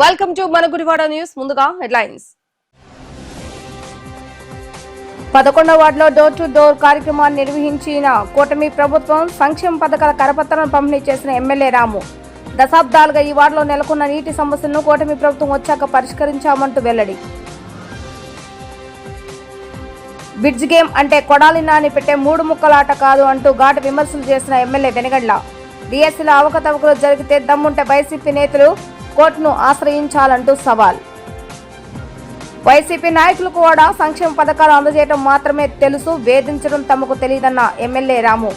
Welcome to మన Gudivada news. ముందుగా headlines. 11వ వార్డులో డోర్ టు డోర్ కార్యక్రమాన్ని నిర్వహించిన కూటమి ప్రభుత్వం. సంక్షేమ పథకాల కరపత్రాలను పంపిణీ చేసిన ఎమ్మెల్యే రాము. దశాబ్దాలుగా ఈ వార్డులో నెలకొన్న నీటి సమస్యలను కూటమి ప్రభుత్వం వచ్చాక పరిష్కరించామంటూ వెల్లడి. బిడ్జ్ గేమ్ అంటే కొడాలి నాని పెట్టే మూడు ముక్కలాట కాదు అంటూ ఘాటు విమర్శలు చేసిన ఎమ్మెల్యే వెనగండ్ల. డిఎస్సీలో అవకతవకలు జరిగితే దమ్ముంటే వైసీపీ నేతలు కోర్టును ఆశ్రయించాలంటూ సవాల్. వైసీపీ నాయకులు కూడా సంక్షేమ పథకాలు అందజేయడం మాత్రమే తెలుసు, వేధించడం తమకు తెలియదన్న ఎమ్మెల్యే రాము.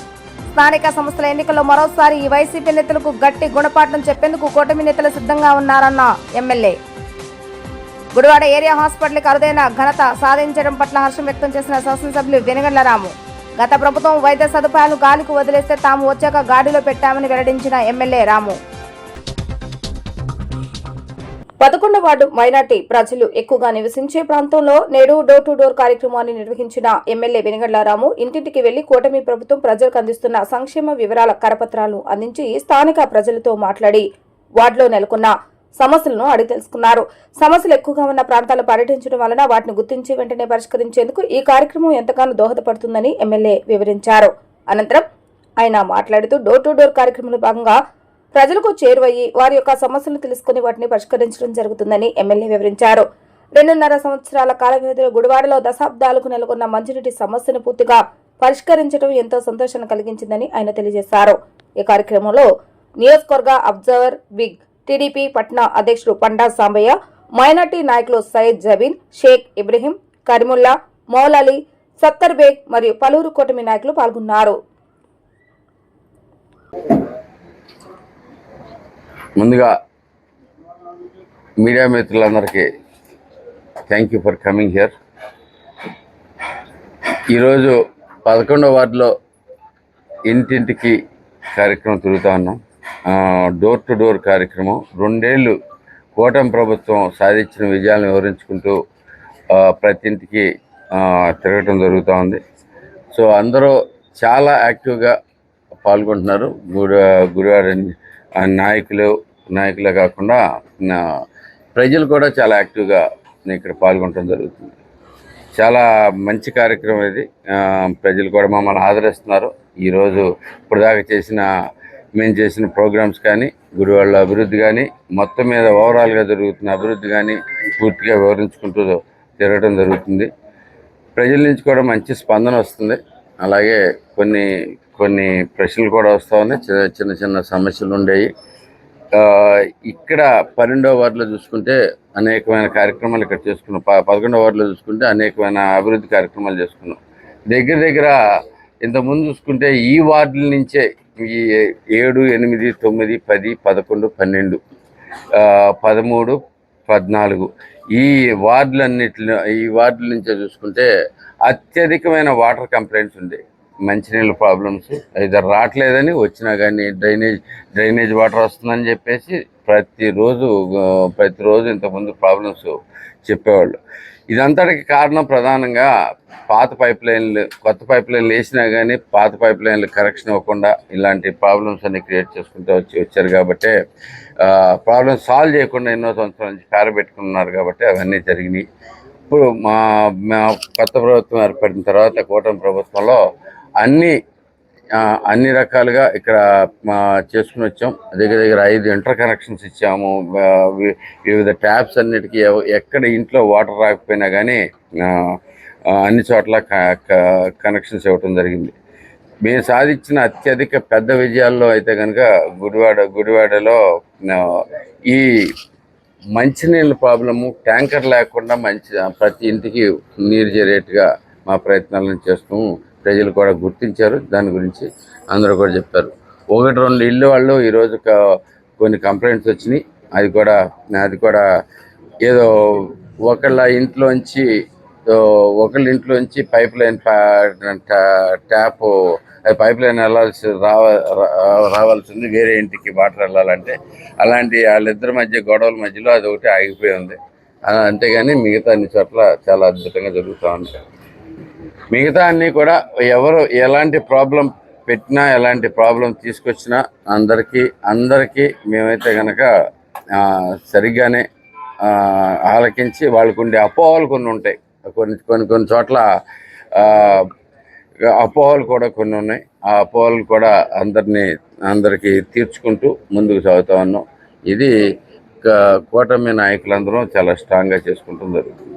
స్థానిక సంస్థల ఎన్నికల్లో మరోసారి ఈ వైసీపీ నేతలకు గట్టి గుణపాఠం చెప్పేందుకు కూటమి నేతలు సిద్ధంగా ఉన్నారన్న ఎమ్మెల్యే. గుడివాడ ఏరియా హాస్పిటల్కి అరుదైన ఘనత సాధించడం పట్ల హర్షం వ్యక్తం చేసిన శాసనసభ్యులు వెనగండ్ల రాము. గత ప్రభుత్వం వైద్య సదుపాయాలు గాలికి వదిలేస్తే తాము వచ్చాక గాడిలో పెట్టామని వెల్లడించిన ఎమ్మెల్యే రాము. 11వ వార్డు మైనార్టీ ప్రజలు ఎక్కువగా నివసించే ప్రాంతంలో నేడు డోర్ టు డోర్ కార్యక్రమాన్ని నిర్వహించిన ఎమ్మెల్యే వెనగండ్ల రాము ఇంటింటికి వెళ్లి కూటమి ప్రభుత్వం ప్రజలకు అందిస్తున్న సంక్షేమ వివరాల కరపత్రాలను అందించి స్థానిక ప్రజలతో మాట్లాడి వార్డులో నెలకొన్న సమస్యలను అడిగి తెలుసుకున్నారు. సమస్యలు ఎక్కువగా ఉన్న ప్రాంతాలు పర్యటించడం వలన వాటిని గుర్తించి వెంటనే పరిష్కరించేందుకు ఈ కార్యక్రమం ఎంతగానో దోహదపడుతుందని ఎమ్మెల్యే వివరించారు. అనంతరం ఆయన మాట్లాడుతూ డోర్ టు డోర్ కార్యక్రమంలో భాగంగా ప్రజలకు చేరువయ్యి వారి యొక్క సమస్యలను తెలుసుకుని వాటిని పరిష్కరించడం జరుగుతుందని ఎమ్మెల్యే వివరించారు. 2.5 సంవత్సరాల కాల వ్యవధిలో గుడివాడలో దశాబ్దాలకు నెలకొన్న మంచినీటి సమస్యను పూర్తిగా పరిష్కరించడం ఎంతో సంతోషాన్ని కలిగించిందని ఆయన తెలియజేశారు. ఈ కార్యక్రమంలో నియోజకవర్గ అబ్జర్వర్ బిగ్ టీడీపీ పట్నా అధ్యక్షుడు పండా సాంబయ్య, మైనార్టీ నాయకులు సయ్యద్ జబీన్, షేక్ ఇబ్రహీం, కరీముల్లా, మౌలాలి, సత్తర్ బేగ్ మరియు పలువురు కూటమి నాయకులు పాల్గొన్నారు. ముందుగా మీడియా మిత్రులందరికీ thank you for coming here. ఈరోజు 11వ వార్డులో ఇంటింటికి కార్యక్రమం తిరుగుతూ ఉన్నాం. డోర్ టు డోర్ కార్యక్రమం 2 ఏళ్ళు కూటమి ప్రభుత్వం సాధించిన విజయాలను వివరించుకుంటూ ప్రతి ఇంటికి తిరగటం జరుగుతూ ఉంది. సో అందరూ చాలా యాక్టివ్గా పాల్గొంటున్నారు. గుడివాడ నాయకులే కాకుండా ప్రజలు కూడా చాలా యాక్టివ్గా ఇక్కడ పాల్గొనడం జరుగుతుంది. చాలా మంచి కార్యక్రమం ఇది. ప్రజలు కూడా మమ్మల్ని ఆదరిస్తున్నారు. ఈరోజు ఇప్పటిదాకా మేము చేసిన ప్రోగ్రామ్స్ కానీ, గుడివాడలో అభివృద్ధి కానీ, మొత్తం మీద ఓవరాల్గా జరుగుతున్న అభివృద్ధి కానీ పూర్తిగా వివరించుకుంటూ తిరగడం జరుగుతుంది. ప్రజల నుంచి కూడా మంచి స్పందన వస్తుంది. అలాగే కొన్ని ప్రశ్నలు కూడా వస్తూ ఉన్నాయి. చిన్న సమస్యలు ఉండేవి. ఇక్కడ 12వ వార్డులో చూసుకుంటే అనేకమైన కార్యక్రమాలు ఇక్కడ చేసుకున్నాం. 11వ వార్డులో చూసుకుంటే అనేకమైన అభివృద్ధి కార్యక్రమాలు చేసుకున్నాం. దగ్గర ఇంతకుముందు చూసుకుంటే ఈ వార్డుల నుంచే ఈ 7, 8, 9, 10, 11, 12, 13, 14 ఈ వార్డుల నుంచే చూసుకుంటే అత్యధికమైన వాటర్ కంప్లైంట్స్ ఉండేవి. మంచినీళ్ళ ప్రాబ్లమ్స్ ఇద్దరు రావట్లేదని, వచ్చినా కానీ డ్రైనేజ్ వాటర్ వస్తుందని చెప్పేసి ప్రతిరోజు ఇంతకుముందు ప్రాబ్లమ్స్ చెప్పేవాళ్ళు. ఇదంతటికి కారణం ప్రధానంగా పాత పైప్ లైన్లు, కొత్త పైప్ లైన్లు వేసినా కానీ పాత పైప్ లైన్లు కరెక్షన్ ఇవ్వకుండా ఇలాంటి ప్రాబ్లమ్స్ అన్ని క్రియేట్ చేసుకుంటూ వచ్చారు. కాబట్టి ప్రాబ్లమ్స్ సాల్వ్ చేయకుండా ఎన్నో సంవత్సరాల నుంచి పెట్టుకున్నారు. కాబట్టి అవన్నీ జరిగినాయి. ఇప్పుడు మా కొత్త ప్రభుత్వం ఏర్పడిన తర్వాత కూటమి ప్రభుత్వంలో అన్ని రకాలుగా ఇక్కడ చేసుకుని వచ్చాం. దగ్గర 5 ఇంటర్ కనెక్షన్స్ ఇచ్చాము. వివిధ ట్యాప్స్ అన్నిటికీ ఎక్కడ ఇంట్లో వాటర్ రాకపోయినా కానీ అన్ని చోట్ల కనెక్షన్స్ ఇవ్వటం జరిగింది. మేము సాధించిన అత్యధిక పెద్ద విజయాల్లో అయితే కనుక గుడివాడలో ఈ మంచినీళ్ళ ప్రాబ్లము, ట్యాంకర్ లేకుండా ప్రతి ఇంటికి నీరు చేరేట్టుగా మా ప్రయత్నాలను చేస్తాము. ప్రజలు కూడా గుర్తించారు. దాని గురించి అందరూ కూడా చెప్పారు. 1-2 ఇళ్ళు వాళ్ళు ఈరోజు కొన్ని కంప్లైంట్స్ వచ్చినాయి. అది కూడా ఏదో ఒకళ్ళ ఇంట్లోంచి pipe line tap pipe line రావాల్సింది, వేరే ఇంటికి వాటర్ వెళ్ళాలంటే అలాంటి వాళ్ళిద్దరి గొడవల మధ్యలో అది ఒకటి ఆగిపోయి ఉంది. అంతేగాని మిగతా అన్ని చోట్ల చాలా అద్భుతంగా జరుగుతూ ఉంటాయి. మిగతా అన్నీ కూడా ఎవరు ఎలాంటి ప్రాబ్లం పెట్టినా, ఎలాంటి ప్రాబ్లం తీసుకొచ్చినా అందరికీ మేమైతే కనుక సరిగ్గానే ఆలకించి వాళ్ళకు ఉండే అపోహలు కొన్ని ఉంటాయి. కొన్ని చోట్ల అపోహలు కూడా కొన్ని ఉన్నాయి. ఆ అపోహలు కూడా అందరికీ తీర్చుకుంటూ ముందుకు సాగుతా ఉన్నాం. ఇది కూటమి నాయకులందరం చాలా స్ట్రాంగ్గా చేసుకుంటూ జరుగుతుంది.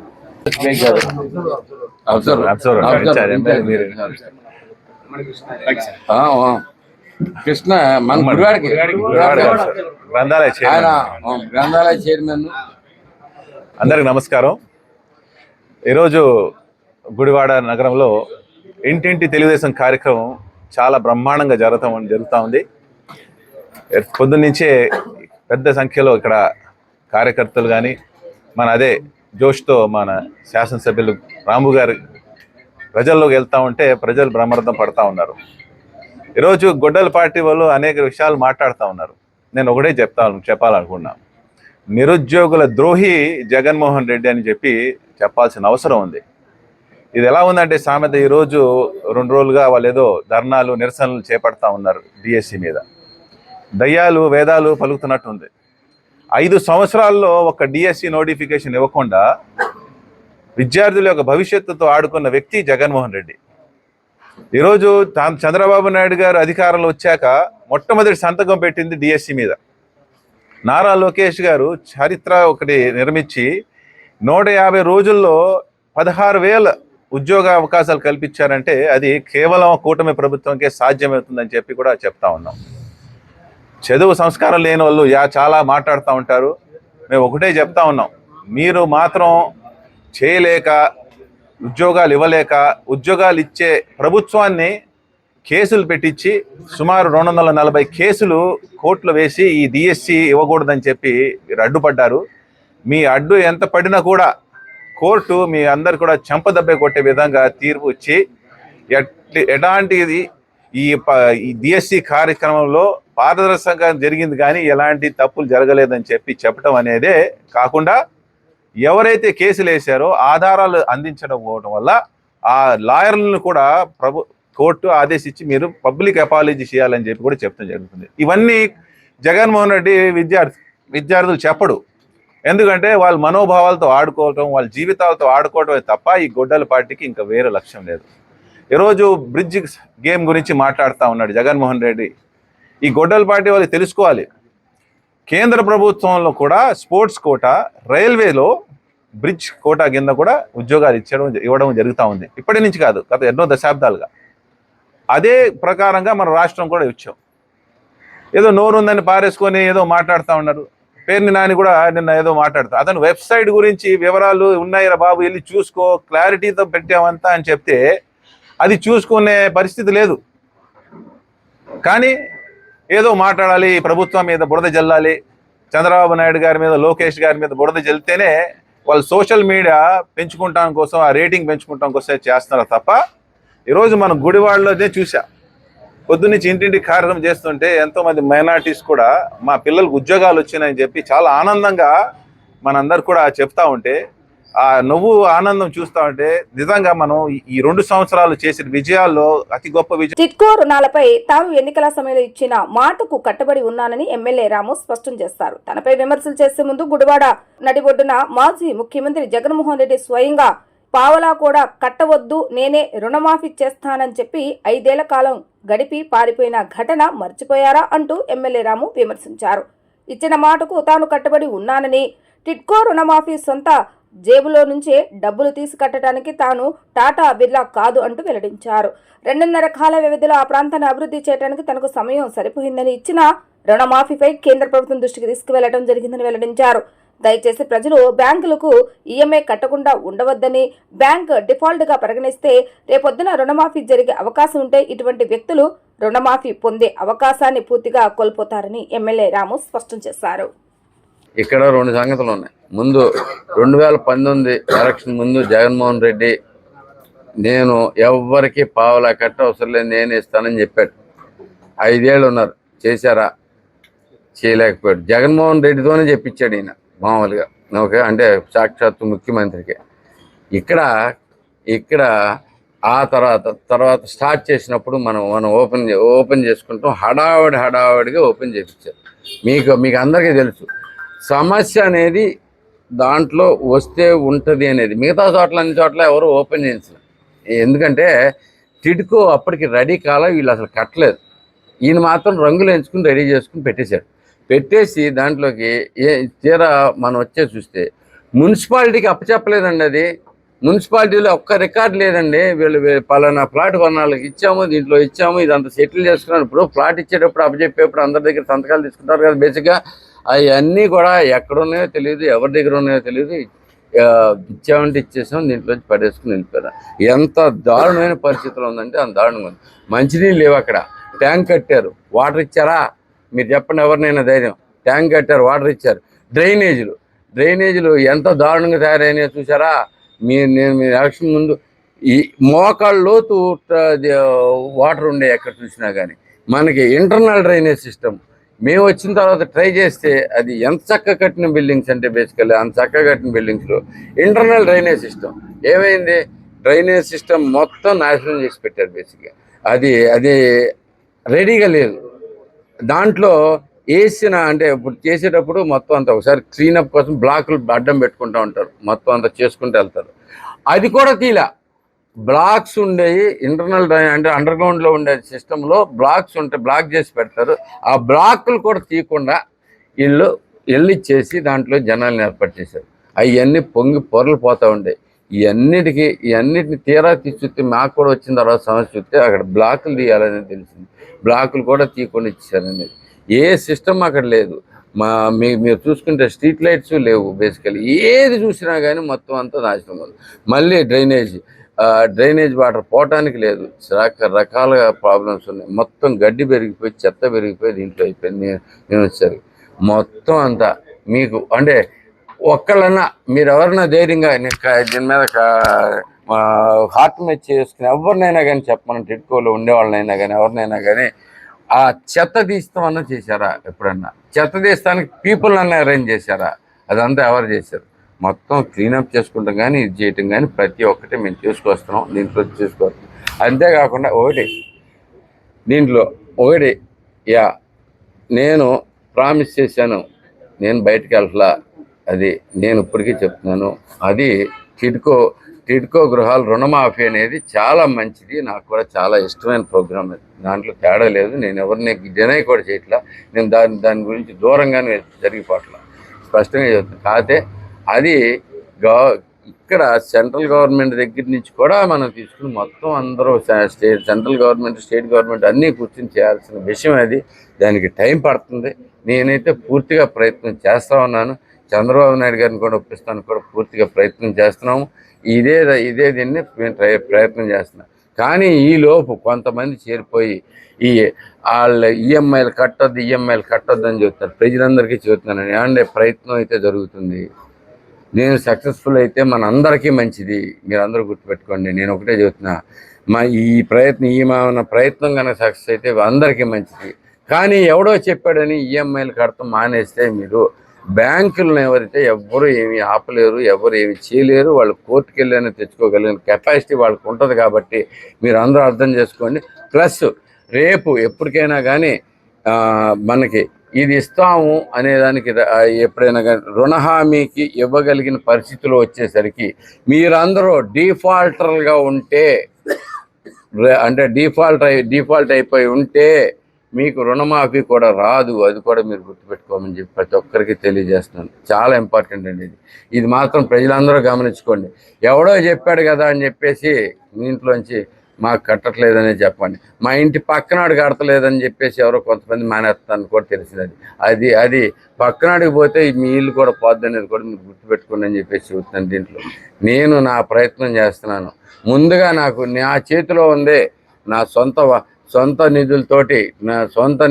కృష్ణ మన గుడివాడికి గ్రంథాలయ చైర్మన్. అందరికి నమస్కారం. ఈరోజు గుడివాడ నగరంలో ఇంటింటి తెలుగుదేశం కార్యక్రమం చాలా బ్రహ్మాండంగా జరుగుతూ ఉంది. పొద్దున్నుంచే పెద్ద సంఖ్యలో ఇక్కడ కార్యకర్తలు కానీ అదే జోష్తో మన శాసనసభ్యులు రాము గారు ప్రజల్లోకి వెళ్తూ ఉంటే ప్రజలు బ్రహ్మరథం పడతా ఉన్నారు. ఈరోజు గొడ్డల పార్టీ వాళ్ళు అనేక విషయాలు మాట్లాడుతూ ఉన్నారు. నేను ఒకటే చెప్పాలనుకున్నా, నిరుద్యోగుల ద్రోహి జగన్మోహన్ రెడ్డి అని చెప్పాల్సిన అవసరం ఉంది. ఇది ఎలా ఉందంటే సామెత, ఈరోజు 2 రోజులుగా వాళ్ళు ఏదో ధర్నాలు నిరసనలు చేపడతా ఉన్నారు డిఎస్సి మీద. దయ్యాలు వేదాలు పలుకుతున్నట్టు ఉంది. 5 సంవత్సరాల్లో ఒక డిఎస్సి నోటిఫికేషన్ ఇవ్వకుండా విద్యార్థుల యొక్క భవిష్యత్తుతో ఆడుకున్న వ్యక్తి జగన్మోహన్ రెడ్డి. ఈరోజు చంద్రబాబు నాయుడు గారు అధికారంలో వచ్చాక మొట్టమొదటి సంతకం పెట్టింది డిఎస్సి మీద. నారా లోకేష్ గారు చరిత్ర ఒకటి నిర్మించి 150 రోజుల్లో 16,000 ఉద్యోగ అవకాశాలు కల్పించారంటే అది కేవలం కూటమి ప్రభుత్వంకే సాధ్యమవుతుందని కూడా చెప్తా ఉన్నాం. చదువు సంస్కారం లేని వాళ్ళు చాలా మాట్లాడుతూ ఉంటారు. మేము ఒకటే చెప్తా ఉన్నాం, మీరు మాత్రం చేయలేక ఉద్యోగాలు ఇవ్వలేక ఉద్యోగాలు ఇచ్చే ప్రభుత్వాన్ని కేసులు పెట్టించి సుమారు 240 కేసులు కోర్టులో వేసి ఈ డిఎస్సి ఇవ్వకూడదని మీరు అడ్డుపడ్డారు. మీ అడ్డు ఎంత పడినా కూడా కోర్టు మీ అందరు కూడా చెంపదెబ్బే కొట్టే విధంగా తీర్పు ఇచ్చి ఎలాంటిది ఈ డిఎస్సి కార్యక్రమంలో పారదర్శకంగా జరిగింది కానీ ఎలాంటి తప్పులు జరగలేదని చెప్పడం అనేదే కాకుండా ఎవరైతే కేసులు వేశారో ఆధారాలు అందించడం వల్ల ఆ లాయర్లను కూడా కోర్టు ఆదేశించి మీరు పబ్లిక్ అపాలజీ చేయాలని కూడా చెప్తాం జరుగుతుంది. ఇవన్నీ జగన్మోహన్ రెడ్డి విద్యార్థులు చెప్పడు. ఎందుకంటే వాళ్ళ మనోభావాలతో ఆడుకోవటం, వాళ్ళ జీవితాలతో ఆడుకోవటమే తప్ప ఈ గొడ్డల పార్టీకి ఇంకా వేరే లక్ష్యం లేదు. ఈరోజు బ్రిడ్జ్ గేమ్ గురించి మాట్లాడుతూ ఉన్నాడు జగన్మోహన్ రెడ్డి. ఈ గొడ్డల పార్టీ వాళ్ళు తెలుసుకోవాలి, కేంద్ర ప్రభుత్వంలో కూడా స్పోర్ట్స్ కోటా, రైల్వేలో బ్రిడ్జ్ కోటా కింద కూడా ఉద్యోగాలు ఇవ్వడం జరుగుతూ ఉంది. ఇప్పటి నుంచి కాదు, గత ఎన్నో దశాబ్దాలుగా. అదే ప్రకారంగా మన రాష్ట్రం కూడా ఇచ్చాం. ఏదో నోరుందని పారేసుకొని ఏదో మాట్లాడుతూ ఉన్నారు. పేర్ని నాని కూడా నిన్న ఏదో మాట్లాడుతా, అతను వెబ్సైట్ గురించి వివరాలు ఉన్నాయిరా బాబు వెళ్ళి చూసుకో, క్లారిటీతో పెట్టామంతా అని చెప్తే అది చూసుకునే పరిస్థితి లేదు. కానీ ఏదో మాట్లాడాలి, ప్రభుత్వం మీద బురద జల్లాలి, చంద్రబాబు నాయుడు గారి మీద లోకేష్ గారి మీద బురద జల్లితేనే వాళ్ళు సోషల్ మీడియా పెంచుకుంటాం కోసం, ఆ రేటింగ్ పెంచుకుంటాం కోసం చేస్తున్నారు తప్ప ఈరోజు మనం గుడివాడలోనే చూసా, పొద్దున్నుంచి ఇంటింటి కార్యక్రమం చేస్తుంటే ఎంతోమంది మైనార్టీస్ కూడా మా పిల్లలకు ఉద్యోగాలు వచ్చినాయని చాలా ఆనందంగా మనందరు కూడా చెప్తా ఉంటే ఆ నువ్వు ఆనందం చూస్తా ఉంటే నిజంగా మనం ఈ 2 సంవత్సరాలు చేసిన విజయాల్లో అతి గొప్ప విజయం. టిడ్కో రుణాలపై తాము ఎన్నికల సమయంలో ఇచ్చిన మాటకు కట్టుబడి ఉన్నానని ఎమ్మెల్యే రాము స్పష్టం చేస్తారు. తనపై విమర్శలు చేసే ముందు గుడివాడ నడిబొడ్డున మాజీ ముఖ్యమంత్రి జగన్మోహన్ రెడ్డి స్వయంగా పావలా కూడా కట్టవద్దు, నేనే రుణమాఫీ చేస్తానని 5 ఏళ్ల కాలం గడిపి పారిపోయిన ఘటన మర్చిపోయారా అంటూ ఎమ్మెల్యే రాము విమర్శించారు. ఇచ్చిన మాటకు తాను కట్టుబడి ఉన్నానని, టిడ్కో రుణమాఫీ సొంత జేబులో నుంచే డబ్బులు తీసి కట్టడానికి తాను టాటా బిర్లా కాదు అంటూ వెల్లడించారు. 2.5 కాల వ్యవధిలో ఆ ప్రాంతాన్ని అభివృద్ధి చేయడానికి తనకు సమయం సరిపోయిందని, ఇచ్చిన రుణమాఫీపై కేంద్ర ప్రభుత్వం దృష్టికి తీసుకువెళ్లడం జరిగిందని వెల్లడించారు. దయచేసి ప్రజలు బ్యాంకులకు ఈఎంఐ కట్టకుండా ఉండవద్దని, బ్యాంక్ డిఫాల్ట్ గా పరిగణిస్తే రేపొద్దున రుణమాఫీ జరిగే అవకాశం ఉంటే ఇటువంటి వ్యక్తులు రుణమాఫీ పొందే అవకాశాన్ని పూర్తిగా కోల్పోతారని ఎమ్మెల్యే రాము స్పష్టం చేశారు. ఇక్కడ 2 సంగతులు ఉన్నాయి. ముందు 2019 ఎలక్షన్ ముందు జగన్మోహన్ రెడ్డి నేను ఎవ్వరికి పావలా కట్ట అవసరం లేదు, నేను ఇస్తానని చెప్పాడు. 5 ఏళ్ళు ఉన్నారు, చేశారా? చేయలేకపోయాడు. జగన్మోహన్ రెడ్డితోనే చెప్పించాడు ఈయన మామూలుగా. ఓకే, అంటే సాక్షాత్తు ముఖ్యమంత్రికి. ఇక్కడ ఆ తర్వాత స్టార్ట్ చేసినప్పుడు మనం ఓపెన్ చేసుకుంటాం. హడావిడిగా ఓపెన్ చేయించారు. మీకు అందరికీ తెలుసు, సమస్య అనేది దాంట్లో వస్తే ఉంటుంది అనేది. మిగతా చోట్ల అన్ని చోట్ల ఎవరు ఓపెన్ చేయించలేదు. ఎందుకంటే టిడ్కో అప్పటికి రెడీ కాల, వీళ్ళు అసలు కట్టలేదు. ఈయన మాత్రం రంగులు ఎంచుకుని రెడీ చేసుకుని పెట్టేశాడు. పెట్టేసి దాంట్లోకి తీరా మనం వచ్చే చూస్తే మున్సిపాలిటీకి అప్పచెప్పలేదండి. అది మున్సిపాలిటీలో ఒక్క రికార్డు లేదండి. వీళ్ళు పలానా ప్లాట్ కొన్నాళ్ళకి ఇచ్చాము, దీంట్లో ఇచ్చాము, ఇదంతా సెటిల్ చేసుకున్నాను. ఇప్పుడు ప్లాట్ ఇచ్చేటప్పుడు అప్పచెప్పేప్పుడు అందరి దగ్గర సంతకాలు తీసుకుంటారు కదా బేసిక్గా. అవన్నీ కూడా ఎక్కడున్నాయో తెలియదు, ఎవరి దగ్గర ఉన్నాయో తెలియదు. ఇచ్చామంటే ఇచ్చేసాం, దీంట్లోంచి పడేసుకుని వెళ్ళిపోయారు. ఎంత దారుణమైన పరిస్థితులు ఉందంటే అంత దారుణంగా ఉంది. మంచినీళ్ళు లేవు అక్కడ. ట్యాంక్ కట్టారు, వాటర్ ఇచ్చారా? మీరు చెప్పండి ఎవరినైనా ధైర్యం. ట్యాంక్ కట్టారు, వాటర్ ఇచ్చారు. డ్రైనేజీలు ఎంత దారుణంగా తయారైనాయో చూసారా? మీ ఎలక్షన్ ముందు ఈ మోకాళ్ళ లోతు వాటర్ ఉండే ఎక్కడ చూసినా కానీ. మనకి ఇంటర్నల్ డ్రైనేజ్ సిస్టమ్ మేము వచ్చిన తర్వాత ట్రై చేస్తే అది ఎంత చక్కగా కట్టిన బిల్డింగ్స్ అంటే బేసికల్లీ అంత చక్కగా కట్టిన బిల్డింగ్స్లో ఇంటర్నల్ డ్రైనేజ్ సిస్టమ్ ఏమైంది? డ్రైనేజ్ సిస్టమ్ మొత్తం నాశనం చేసి పెట్టారు బేసిక్గా. అది రెడీగా లేదు. దాంట్లో వేసిన అంటే ఇప్పుడు చేసేటప్పుడు మొత్తం అంతా ఒకసారి క్లీనప్ కోసం బ్లాకులు అడ్డం పెట్టుకుంటూ ఉంటారు, మొత్తం అంతా చేసుకుంటూ వెళ్తారు. అది కూడా తీలా. బ్లాక్స్ ఉండేవి ఇంటర్నల్ అంటే అండర్ గ్రౌండ్లో ఉండే సిస్టంలో బ్లాక్స్ ఉంటే బ్లాక్ చేసి పెడతారు. ఆ బ్లాక్లు కూడా తీయకుండా వీళ్ళు వెళ్ళిచ్చేసి దాంట్లో జనాలను ఏర్పాటు చేశారు. అవన్నీ పొంగి పొరలు పోతూ ఉండేవి. ఇవన్నిటిని తీరా చూస్తే మాకు కూడా వచ్చిన తర్వాత సమస్య చూస్తే అక్కడ బ్లాకులు తీయాలనేది తెలిసింది. బ్లాకులు కూడా తీయకుండా ఇచ్చారనేది. ఏ సిస్టమ్ అక్కడ లేదు. మీరు చూసుకుంటే స్ట్రీట్ లైట్స్ లేవు. బేసికలీ ఏది చూసినా కానీ మొత్తం అంతా నాశనం ఉంది. మళ్ళీ డ్రైనేజ్ వాటర్ పోవటానికి లేదు. రకరకాలుగా ప్రాబ్లమ్స్ ఉన్నాయి. మొత్తం గడ్డి పెరిగిపోయి, చెత్త పెరిగిపోయి దీంట్లో అయిపోయింది. నేను వచ్చారు మొత్తం అంతా. మీకు అంటే ఒక్కళ్ళన్నా మీరు ఎవరైనా ధైర్యంగా దీని మీద హార్ట్ మ్యాచ్ చేసుకుని ఎవరినైనా కానీ చెప్పమని, టిడ్కోలో ఉండేవాళ్ళనైనా కానీ ఎవరినైనా కానీ ఆ చెత్త తీస్తామన్నా చేశారా? ఎప్పుడన్నా చెత్త తీస్తానికి పీపుల్ అన్నా అరేంజ్ చేశారా? అదంతా ఎవరు చేశారు? మొత్తం క్లీనప్ చేసుకుంటాం కానీ ఇది చేయటం కానీ ప్రతి ఒక్కటి మేము చూసుకొస్తున్నాం. దీంట్లో చూసుకొస్తున్నాం. అంతేకాకుండా దీంట్లో నేను ప్రామిస్ చేశాను, నేను బయటకు వెళ్ళలా. అది నేను ఇప్పటికీ చెప్తున్నాను. అది టిడ్కో గృహాల రుణమాఫీ అనేది చాలా మంచిది. నాకు కూడా చాలా ఇష్టమైన ప్రోగ్రామ్ అది. దాంట్లో తేడా లేదు. నేను ఎవరిని డినై కూడా చేయట్లా. నేను దాని గురించి దూరంగానే జరిగిపోవట్లా. స్పష్టంగా చెప్తాను. కాకపోతే అది ఇక్కడ సెంట్రల్ గవర్నమెంట్ దగ్గర నుంచి కూడా మనం తీసుకుని మొత్తం అందరూ సెంట్రల్ గవర్నమెంట్, స్టేట్ గవర్నమెంట్ అన్నీ కూర్చొని చేయాల్సిన విషయం అది. దానికి టైం పడుతుంది. నేనైతే పూర్తిగా ప్రయత్నం చేస్తూ ఉన్నాను. చంద్రబాబు నాయుడు గారిని కూడా ఒప్పిస్తానికి కూడా పూర్తిగా ప్రయత్నం చేస్తున్నాము. ఇదే దీన్ని మేము ప్రయత్నం చేస్తున్నాం. కానీ ఈలోపు కొంతమంది చేరిపోయి వాళ్ళ ఈఎంఐలు కట్టొద్దు అని చెప్తారు. ప్రజలందరికీ చెబుతున్నాను, ఏమంటే ప్రయత్నం అయితే జరుగుతుంది. నేను సక్సెస్ఫుల్ అయితే మన అందరికీ మంచిది. మీరు అందరూ గుర్తుపెట్టుకోండి. నేను ఒకటే చెబుతున్నా, మన ప్రయత్నం కనుక సక్సెస్ అయితే అందరికీ మంచిది. కానీ ఎవడో చెప్పాడని ఈఎంఐలు కడతాం మానేస్తే మీరు బ్యాంకులను ఎవరైతే ఎవ్వరూ ఏమీ ఆపలేరు, ఎవరు ఏమి చేయలేరు. వాళ్ళు కోర్టుకు వెళ్ళని తెచ్చుకోగలిగిన కెపాసిటీ వాళ్ళకు ఉంటుంది. కాబట్టి మీరు అందరూ అర్థం చేసుకోండి. ప్లస్ రేపు ఎప్పటికైనా కానీ మనకి ఇది ఇస్తాము అనేదానికి ఎప్పుడైనా కానీ రుణ హామీకి ఇవ్వగలిగిన పరిస్థితులు వచ్చేసరికి మీరందరూ డిఫాల్టర్లుగా ఉంటే, అంటే డిఫాల్ట్ అయిపోయి ఉంటే మీకు రుణమాఫీ కూడా రాదు. అది కూడా మీరు గుర్తుపెట్టుకోమని చెప్పి ప్రతి ఒక్కరికి తెలియజేస్తున్నాను. చాలా ఇంపార్టెంట్ అండి ఇది మాత్రం ప్రజలందరూ గమనించుకోండి. ఎవడో చెప్పాడు కదా అని చెప్పేసి మీ ఇంట్లోంచి మాకు కట్టట్లేదని చెప్పండి. మా ఇంటి పక్కనాడు కడతలేదని చెప్పేసి ఎవరో కొంతమంది మానేస్తాను కూడా తెలిసింది. అది పక్కనాడికి పోతే మీ ఇల్లు కూడా పోద్ది అనేది కూడా మీరు గుర్తుపెట్టుకోండి అని చెప్పేసి చెబుతున్నాను. దీంట్లో నేను నా ప్రయత్నం చేస్తున్నాను. ముందుగా నా చేతిలో ఉందే నా సొంత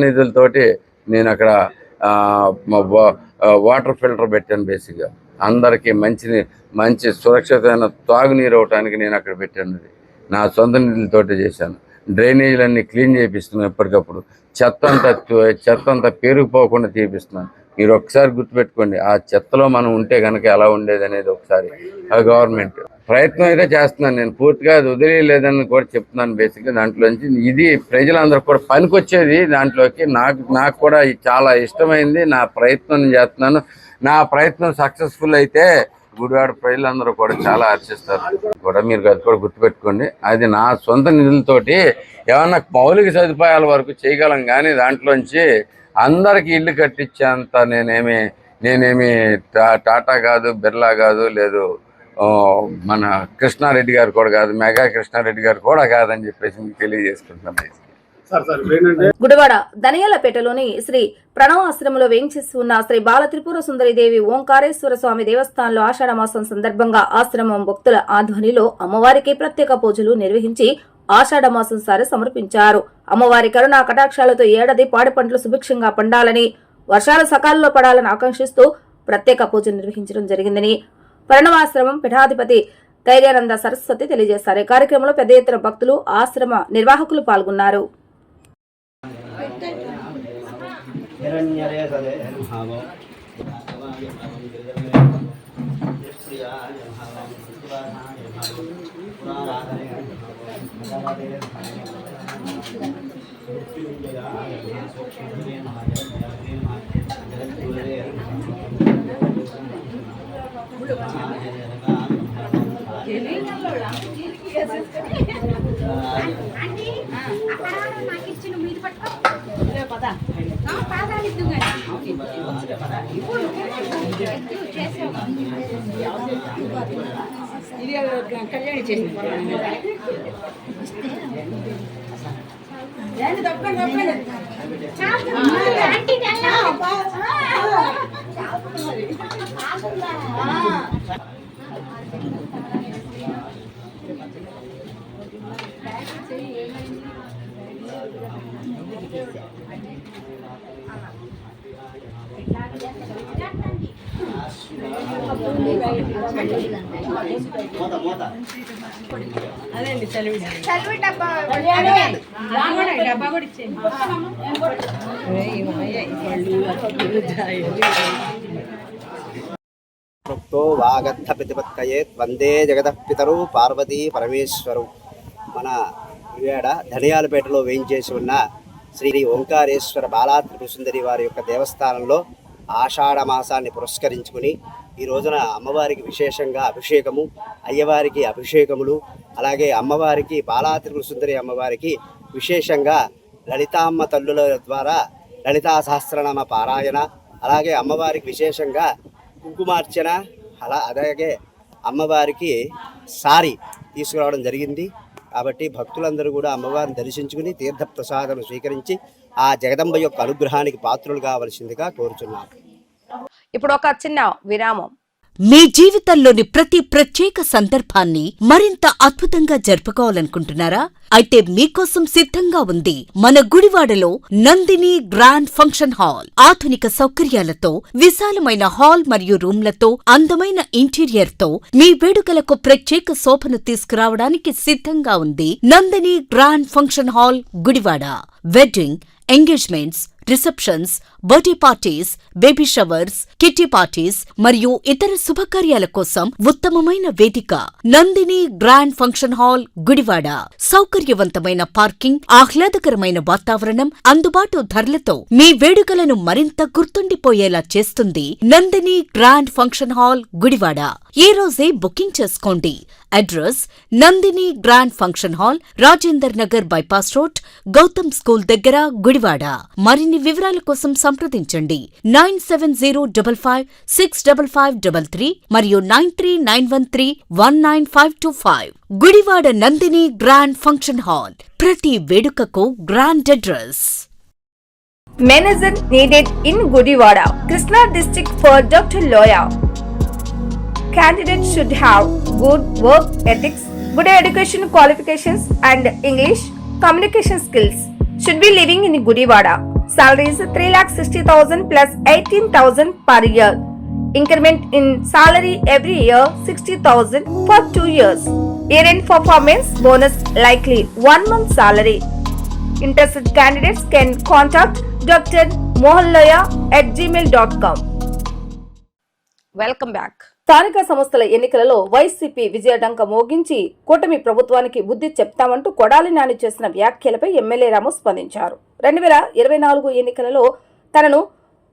నిధులతోటి నేను అక్కడ వాటర్ ఫిల్టర్ పెట్టాను. బేసిక్గా అందరికీ మంచి సురక్షితమైన తాగునీరు అవటానికి నేను అక్కడ పెట్టాను. నా సొంత నిధులతోటి చేశాను. డ్రైనేజీలన్నీ క్లీన్ చేపిస్తున్నాను. ఎప్పటికప్పుడు చెత్త అంతా పేరుకుపోకుండా తీపిస్తున్నాను. మీరు ఒకసారి గుర్తుపెట్టుకోండి, ఆ చెత్తలో మనం ఉంటే కనుక ఎలా ఉండేది అనేది ఒకసారి గవర్నమెంట్ ప్రయత్నం అయితే చేస్తున్నాను. నేను పూర్తిగా అది వదిలేయలేదని కూడా చెప్తున్నాను. బేసిక్గా దాంట్లోంచి ఇది ప్రజలందరూ కూడా పనికొచ్చేది. దాంట్లోకి నాకు కూడా చాలా ఇష్టమైంది. నా ప్రయత్నం నేను చేస్తున్నాను. నా ప్రయత్నం సక్సెస్ఫుల్ అయితే గుడివాడ ప్రజలందరూ కూడా చాలా హర్షిస్తారు కూడా. మీరు అది కూడా గుర్తుపెట్టుకోండి. అది నా సొంత నిధులతోటి ఏమన్నా మౌలిక సదుపాయాల వరకు చేయగలం, కానీ దాంట్లోంచి అందరికి ఇల్లు కట్టించేంత నేనేమి టాటా కాదు, బిర్లా కాదు, లేదు మన కృష్ణారెడ్డి గారు కూడా కాదు, మెగా కృష్ణారెడ్డి గారు కూడా కాదని చెప్పేసి మీకు తెలియజేసుకుంటున్నాను. గుడివాడ ధనియాలపేటలోని శ్రీ ప్రణవాశ్రమంలో వేయించేసి ఉన్న శ్రీ బాల త్రిపుర సుందరిదేవి ఓంకారేశ్వర స్వామి దేవస్థానంలో ఆషాఢ మాసం సందర్భంగా ఆశ్రమం భక్తుల ఆధ్వర్యంలో అమ్మవారికి ప్రత్యేక పూజలు నిర్వహించి ఆషాఢ మాసం సారి సమర్పించారు. అమ్మవారి కరుణా కటాక్షాలతో ఏడాది పాడి పంటలు సుభిక్షంగా పండాలని, వర్షాలు సకాలంలో పడాలని ఆకాంక్షిస్తూ ప్రత్యేక పూజలు నిర్వహించడం జరిగిందని ప్రణవాశ్రమం పీఠాధిపతి ధైర్యానంద సరస్వతి తెలియజేశారు. ఈ కార్యక్రమంలో పెద్ద ఎత్తున భక్తులు, ఆశ్రమ నిర్వాహకులు పాల్గొన్నారు. కళ్యాణి చేసింది అదేండి చలివి డబ్బా డబ్బా కూడా ఇచ్చేయండి. వాగర్థ ప్రతిపత్తయే వందే జగతః పితరు పార్వతీ పరమేశ్వరు. మన వివేడ ధనియాలపేటలో వేయించేసి ఉన్న శ్రీ ఓంకారేశ్వర బాలా త్రిపుర సుందరి వారి యొక్క దేవస్థానంలో ఆషాఢ మాసాన్ని పురస్కరించుకుని ఈ రోజున అమ్మవారికి విశేషంగా అభిషేకము, అయ్యవారికి అభిషేకములు, అలాగే అమ్మవారికి బాలా త్రిపుర సుందరి అమ్మవారికి విశేషంగా లలితామ్మ తల్లుల ద్వారా లలితా సహస్రనామ పారాయణ, అలాగే అమ్మవారికి విశేషంగా కుంకుమార్చన, అలాగే అమ్మవారికి సారి తీసుకురావడం జరిగింది. కాబట్టి భక్తులందరూ కూడా అమ్మవారిని దర్శించుకుని తీర్థప్రసాదం స్వీకరించి ఆ జగదంబ యొక్క అనుగ్రహానికి పాత్రులు కావలసిందిగా కోరుచున్నాను. ఇప్పుడు ఒక చిన్న విరామం. మీ జీవితంలోని ప్రతి ప్రత్యేక సందర్భాన్ని మరింత అద్భుతంగా జరుపుకోవాలనుకుంటున్నారా? అయితే మీకోసం సిద్ధంగా ఉంది మన గుడివాడలో నందిని గ్రాండ్ ఫంక్షన్ హాల్. ఆధునిక సౌకర్యాలతో, విశాలమైన హాల్ మరియు రూమ్లతో, అందమైన ఇంటీరియర్ తో మీ వేడుకలకు ప్రత్యేక శోభను తీసుకురావడానికి సిద్ధంగా ఉంది Nandini grand function hall Gudivada. Wedding, engagements, receptions, birthday parties, baby showers, kitty parties మరియు ఇతర శుభకార్యాల కోసం ఉత్తమమైన వేదిక Nandini grand function hall Gudivada. సౌకర్యవంతమైన పార్కింగ్, ఆహ్లాదకరమైన వాతావరణం, అందుబాటు ధరలతో మీ వేడుకలను మరింత గుర్తుండిపోయేలా చేస్తుంది Nandini grand function hall Gudivada. ఈ రోజే బుకింగ్ చేసుకోండి. Address Nandini grand function hall, Rajender Nagar bypass road, Gautam school దగ్గర గుడివాడ. మరిన్ని వివరాల కోసం సంప్రదించండి 9705565533 మరియు 9391319525. Gudivada Nandini grand function hall, ప్రతి వేడుకకు grand address. Manager needed in Gudivada, Krishna district for Dr. Loya. Candidates should have good work ethics, good education qualifications and English communication skills. Should be living in Gudivada. Salary is 3,60,000 plus 18,000 per year. Increment in salary every year 60,000 for 2 years. Year-end performance bonus likely 1 month salary. Interested candidates can contact Dr. Mohanlaya@gmail.com. Welcome back. స్థానిక సంస్థల ఎన్నికలలో YCP విజయడంక మోగించి కూటమి ప్రభుత్వానికి బుద్ధి చెప్తామంటూ కొడాలి నాని చేసిన వ్యాఖ్యలపై MLA రాము స్పందించారు. 2024 ఎన్నికలలో తనను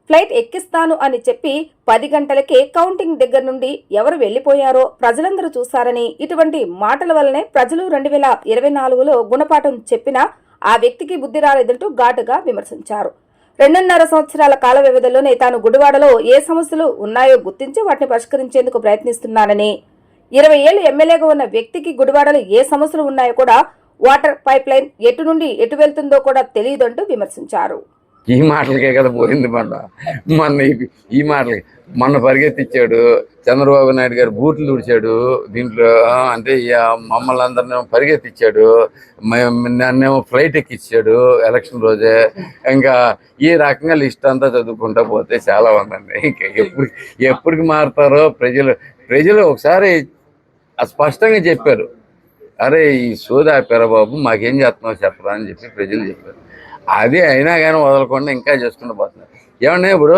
ఫ్లైట్ ఎక్కిస్తాను అని చెప్పి 10 గంటలకే కౌంటింగ్ దగ్గర నుండి ఎవరు వెళ్లిపోయారో ప్రజలందరూ చూశారని, ఇటువంటి మాటల వల్లనే ప్రజలు 2024లో గుణపాఠం చెప్పినా ఆ వ్యక్తికి బుద్ధి రాలేదంటూ ఘాటుగా విమర్శించారు. 2.5 సంవత్సరాల కాల వ్యవధిలోనే తాను గుడివాడలో ఏ సమస్యలు ఉన్నాయో గుర్తించి వాటిని పరిష్కరించేందుకు ప్రయత్నిస్తున్నానని, 20 ఏళ్లు ఎమ్మెల్యేగా ఉన్న వ్యక్తికి గుడివాడలో ఏ సమస్యలు ఉన్నాయో కూడా, వాటర్ పైప్ లైన్ ఎటు నుండి ఎటు వెళ్తుందో కూడా తెలియదంటూ విమర్శించారు. ఈ మాటలకే కదా పోయింది మొన్న ఈ మాటలకి మొన్న పరిగెత్తిచ్చాడు చంద్రబాబు నాయుడు గారు, బూట్లు తుడిచాడు దీంట్లో. అంటే మమ్మల్ని అందరినీ పరిగెత్తిచ్చాడు, నన్నేమో ఫ్లైట్ ఎక్కిచ్చాడు ఎలక్షన్ రోజే. ఇంకా ఈ రకంగా లిస్ట్ అంతా చదువుకుంటా పోతే చాలా ఉందండి. ఇంకా ఎప్పటికి మారుతారో ప్రజలు ఒకసారి స్పష్టంగా చెప్పారు, అరే ఈ సోదా ఆపారా బాబు, మాకేం చేస్తున్నావు చెప్పరా అని చెప్పి ప్రజలు చెప్పారు. అది అయినా కానీ వదలకుండా ఇంకా చేసుకుంటూ పోతున్నారు. ఏమన్నా ఇప్పుడు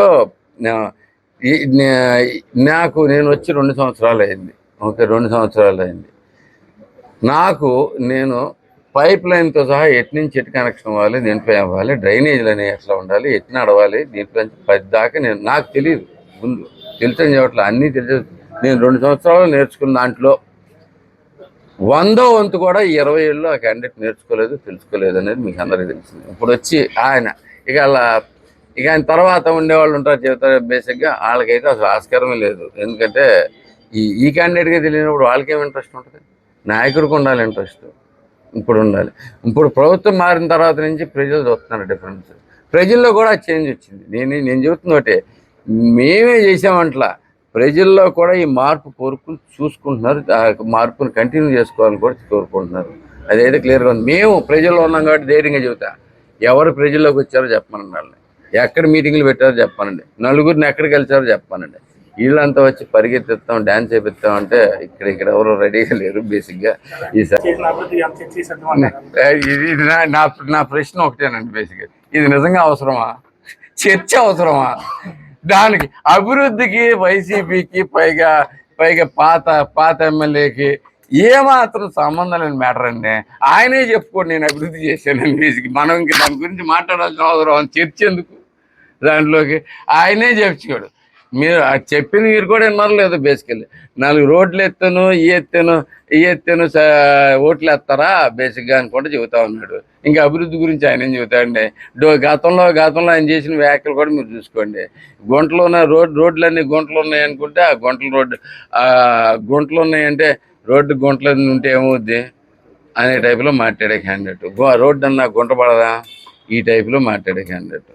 నేను వచ్చి 2 సంవత్సరాలు అయింది. ఓకే, 2 సంవత్సరాలు అయింది. నేను పైప్ లైన్తో సహా ఎటు నుంచి ఎటు కనెక్షన్ అవ్వాలి, దీంట్లో అవ్వాలి, డ్రైనేజీలు అనేవి ఎట్లా ఉండాలి, ఎటు నడవాలి, దీంట్లో 10 దాకా నాకు తెలియదు. ముందు తెలుసని చెప్పట్లేదు, అన్నీ తెలియదు. నేను 2 సంవత్సరాలు నేర్చుకున్న దాంట్లో 100వ వంతు కూడా 20 ఏళ్ళు ఆ క్యాండిడేట్ నేర్చుకోలేదు, తెలుసుకోలేదు అనేది మీకు అందరికీ తెలిసింది. ఇప్పుడు వచ్చి ఆయన ఆయన తర్వాత ఉండేవాళ్ళు ఉంటారు, చెబుతారు. బేసిక్గా వాళ్ళకైతే అసలు ఆస్కారమే లేదు. ఎందుకంటే ఈ క్యాండిడేట్గా తెలియనప్పుడు వాళ్ళకేం ఇంట్రెస్ట్ ఉంటుంది? నాయకుడికి ఉండాలి ఇంట్రెస్ట్. ఇప్పుడు ఉండాలి. ఇప్పుడు ప్రభుత్వం మారిన తర్వాత నుంచి ప్రజలు చూస్తున్నారు డిఫరెన్స్. ప్రజల్లో కూడా చేంజ్ వచ్చింది. నేను చెబుతున్న ఒకటే, మేమే చేసామంట్లా, ప్రజల్లో కూడా ఈ మార్పు కోరుకుని చూసుకుంటున్నారు. ఆ మార్పుని కంటిన్యూ చేసుకోవాలని కూడా కోరుకుంటున్నారు. అదైతే క్లియర్గా ఉంది. మేము ప్రజల్లో ఉన్నాం కాబట్టి ధైర్యంగా చెబుతా, ఎవరు ప్రజల్లోకి వచ్చారో చెప్పమనండి, వాళ్ళని ఎక్కడ మీటింగ్లు పెట్టారో చెప్పానండి, నలుగురిని ఎక్కడికి వెళ్తారో చెప్పానండి. వీళ్ళంతా వచ్చి పరిగెత్తిస్తాం, డ్యాన్స్ చేపిస్తాం అంటే ఇక్కడ ఎవరు రెడీగా లేరు. బేసిక్గా ఈసారి ఇది నా ప్రశ్న ఒకటేనండి. బేసిక్గా ఇది నిజంగా అవసరమా? చర్చ అవసరమా? దానికి అభివృద్ధికి వైసీపీకి పైగా పాత ఎమ్మెల్యేకి ఏమాత్రం సంబంధం లేని మ్యాటర్ అండి. ఆయనే చెప్పుకోండి నేను అభివృద్ధి చేశానని. బేసిక్ మనం ఇంక దాని గురించి మాట్లాడాల్సిన అవసరం చర్చ ఎందుకు? దాంట్లోకి ఆయనే చెప్పుకోడు. మీరు చెప్పింది మీరు కూడా విన్నారు లేదు. బేసికల్లీ 4 రోడ్లు ఎత్తాను, ఈ ఎత్తాను ఓట్లు వేస్తారా బేసిక్గా అనుకుంటే చెబుతా ఉన్నాడు. ఇంకా అభివృద్ధి గురించి ఆయన ఏం చెబుతాడండి? గతంలో ఆయన చేసిన వ్యాఖ్యలు కూడా మీరు చూసుకోండి. గుంటలో ఉన్న రోడ్లన్నీ గుంటలు ఉన్నాయి అనుకుంటే, ఆ గుంటలు ఉన్నాయంటే రోడ్డు గుంటలు ఉంటే ఏమవుద్ది అనే టైపులో మాట్లాడే క్యాండిడేట్. రోడ్డు అన్నా గుంట పడదా ఈ టైపులో మాట్లాడే క్యాండిడేట్.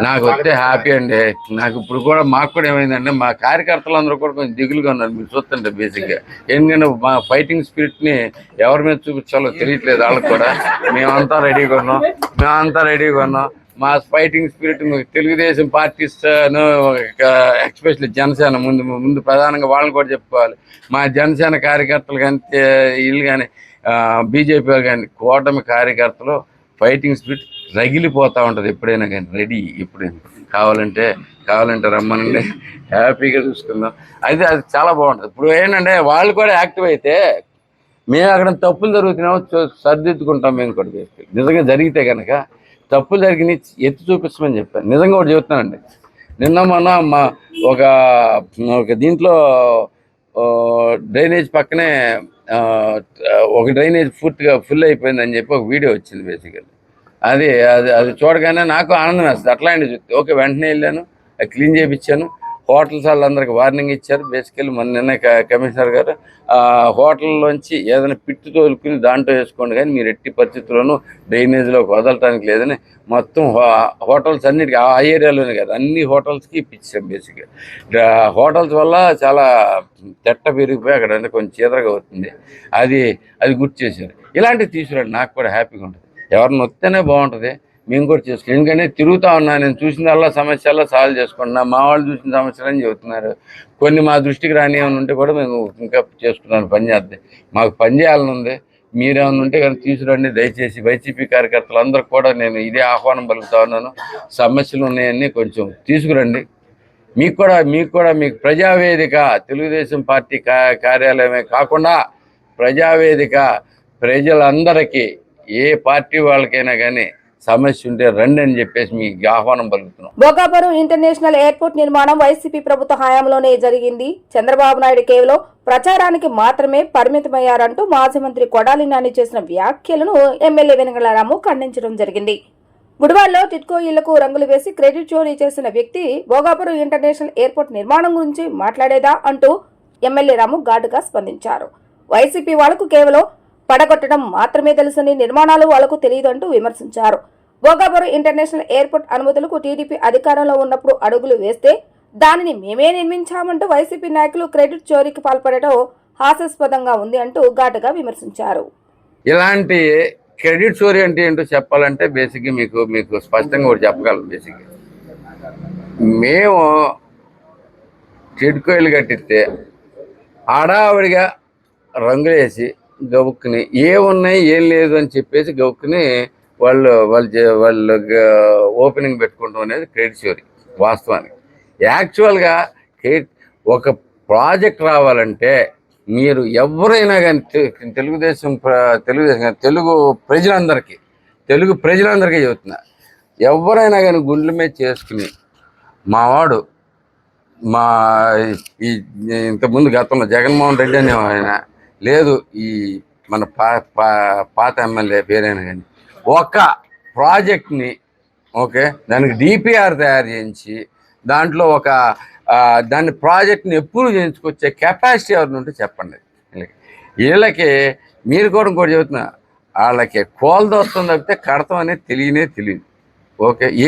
నాకు వస్తే హ్యాపీ అండి. నాకు ఇప్పుడు కూడా మాకు కూడా ఏమైందంటే, మా కార్యకర్తలందరూ కూడా కొంచెం దిగులుగా ఉన్నారు మీరు చూస్తుంటే. బేసిక్గా ఎందుకంటే మా ఫైటింగ్ స్పిరిట్ని ఎవరి మీద చూపించాలో తెలియట్లేదు వాళ్ళకి కూడా. మేమంతా రెడీగా ఉన్నాం. మా fighting spirit Telugu Desam parties especially Janasena ముందు ప్రధానంగా వాళ్ళని కూడా చెప్పుకోవాలి. మా జనసేన కార్యకర్తలు కానీ వీళ్ళు కానీ బీజేపీ వాళ్ళు కానీ కూటమి కార్యకర్తలు ఫైటింగ్ స్పిరిట్ రగిలిపోతూ ఉంటుంది ఎప్పుడైనా కానీ. రెడీ ఎప్పుడైనా కావాలంటే రమ్మనండి, హ్యాపీగా చూసుకుందాం. అయితే అది చాలా బాగుంటుంది. ఇప్పుడు ఏంటంటే వాళ్ళు కూడా యాక్టివ్ అయితే మేము అక్కడ తప్పులు జరుగుతున్నామో సర్దిద్దుకుంటాం. మేము కూడా నిజంగా జరిగితే కనుక తప్పులు జరిగిన ఎత్తి చూపించమని చెప్పాను. నిజంగా ఒకటి చెబుతున్నానండి, నిన్న మొన్న ఒక దీంట్లో డ్రైనేజ్ పక్కనే ఒక డ్రైనేజ్ పూర్తిగా ఫుల్ అయిపోయిందని చెప్పి ఒక వీడియో వచ్చింది. బేసికల్లీ అది చూడగానే నాకు ఆనందం వేస్తుంది. అట్లాంటివి చూస్తే ఓకే వెంటనే వెళ్ళాను, అది క్లీన్ చేయించాను. హోటల్స్ వాళ్ళందరికీ వార్నింగ్ ఇచ్చారు. బేసికల్లీ నిన్న కమిషనర్ గారు హోటల్లోంచి ఏదైనా పిట్టు తోలుకుని దాంట్లో వేసుకోండి, కానీ మీరు ఎట్టి పరిస్థితుల్లోనూ డ్రైనేజ్లోకి వదలటానికి లేదని మొత్తం హోటల్స్ అన్నిటికీ ఆ ఏరియాలోనే కాదు అన్ని హోటల్స్కి ఇప్పించాం. బేసిక్గా హోటల్స్ వల్ల చాలా చెట్ట పెరిగిపోయి అక్కడ అంటే కొంచెం చీదరగా అవుతుంది. అది గుర్తు చేశారు. ఇలాంటివి తీసుకురండి, నాకు కూడా హ్యాపీగా ఉంటుంది. ఎవరిని వస్తేనే బాగుంటుంది. మేము కూడా చేసుకున్నాం. ఎందుకంటే తిరుగుతూ ఉన్నా, నేను చూసినల్లా సమస్యల్లో సాల్వ్ చేసుకుంటున్నా. మా వాళ్ళు చూసిన సమస్యలు అని చెబుతున్నారు. కొన్ని మా దృష్టికి రాని ఏమైనా ఉంటే కూడా మేము ఇంకా చేసుకున్నాను, పని చేద్దాం. మాకు పని చేయాలని ఉంది. మీరేమైనా ఉంటే కనుక తీసుకురండి దయచేసి. వైసీపీ కార్యకర్తలు అందరికి కూడా నేను ఇదే ఆహ్వానం పలుకుతా ఉన్నాను. సమస్యలు ఉన్నాయన్నీ కొంచెం తీసుకురండి. మీకు ప్రజావేదిక తెలుగుదేశం పార్టీ కార్యాలయమే కాకుండా ప్రజావేదిక ప్రజలందరికీ ఏ పార్టీ వాళ్ళకైనా కానీ సమస్య ఉంటే రండి అని చెప్పేసి మీకు ఆహ్వానం పలుకుతున్నాం. భోగాపురం ఇంటర్నేషనల్ ఎయిర్పోర్ట్ నిర్మాణం వైసీపీ ప్రభుత్వ హయాంలోనే జరిగింది. చంద్రబాబు నాయుడు కేవలం ప్రచారానికి మాత్రమే పరిమితమయ్యారంటూ మాజీ మంత్రి కొడాలి నాని చేసిన వ్యాఖ్యలను ఎమ్మెల్యే వెనుగళ్ల రాము ఖండించడం జరిగింది. గుడివాడలో టిట్కో ఇళ్లకు రంగులు వేసి క్రెడిట్ చోరీ చేసిన వ్యక్తి భోగాపురం ఇంటర్నేషనల్ ఎయిర్పోర్ట్ నిర్మాణం గురించి మాట్లాడేదా అంటూ ఎమ్మెల్యే రాము ఘాటుగా స్పందించారు. వైసీపీ వాళ్లకు కేవలం పడగొట్టడం మాత్రమే తెలుసని, నిర్మాణాలు వాళ్లకు తెలియదంటూ విమర్శించారు. భోగాపురం ఇంటర్నేషనల్ ఎయిర్పోర్ట్ అనుమతులకు టీడీపీ అధికారంలో ఉన్నప్పుడు అడుగులు వేస్తే దానిని మేమే నిర్మించామంటూ వైసీపీ నాయకులు క్రెడిట్ చోరీకి పాల్పడటం హాస్యాస్పదంగా ఉంది అంటూ ఘాటుగా విమర్శించారు. ఇలాంటి క్రెడిట్ చోరీ అంటే ఏంటో చెప్పాలంటే బేసిక్గా మీకు స్పష్టంగా ఒకటి చెప్పగలను. బేసిక్గా మేము చిట్కోయిలు కట్టిస్తే ఆడావిడిగా రంగులేసి గవుక్కుని ఏమున్నాయి ఏం లేదు అని చెప్పేసి గవుక్కుని వాళ్ళు ఓపెనింగ్ పెట్టుకుంటాం అనేది క్రెడిట్ చోరీ. వాస్తవానికి యాక్చువల్గా ఒక ప్రాజెక్ట్ రావాలంటే మీరు ఎవరైనా కానీ తెలుగు ప్రజలందరికీ చెబుతున్నా, ఎవరైనా కానీ గుండెల మీద చేసుకుని మావాడు ఇంతకుముందు గతంలో జగన్మోహన్ రెడ్డి అనే ఆయన లేదు, ఈ మన పాత ఎమ్మెల్యే పేరైనా కానీ ఒక ప్రాజెక్ట్ని దానికి డిపిఆర్ తయారు చేయించి దాంట్లో దాన్ని ప్రాజెక్ట్ని ఎప్పుడు చేయించుకొచ్చే కెపాసిటీ ఎవరిని ఉంటే చెప్పండి. వీళ్ళకి మీరు కూడా ఇంకోటి చెబుతున్నా, వాళ్ళకి కూలదోస్తుంది తప్పితే కడతాం అనేది తెలియదు.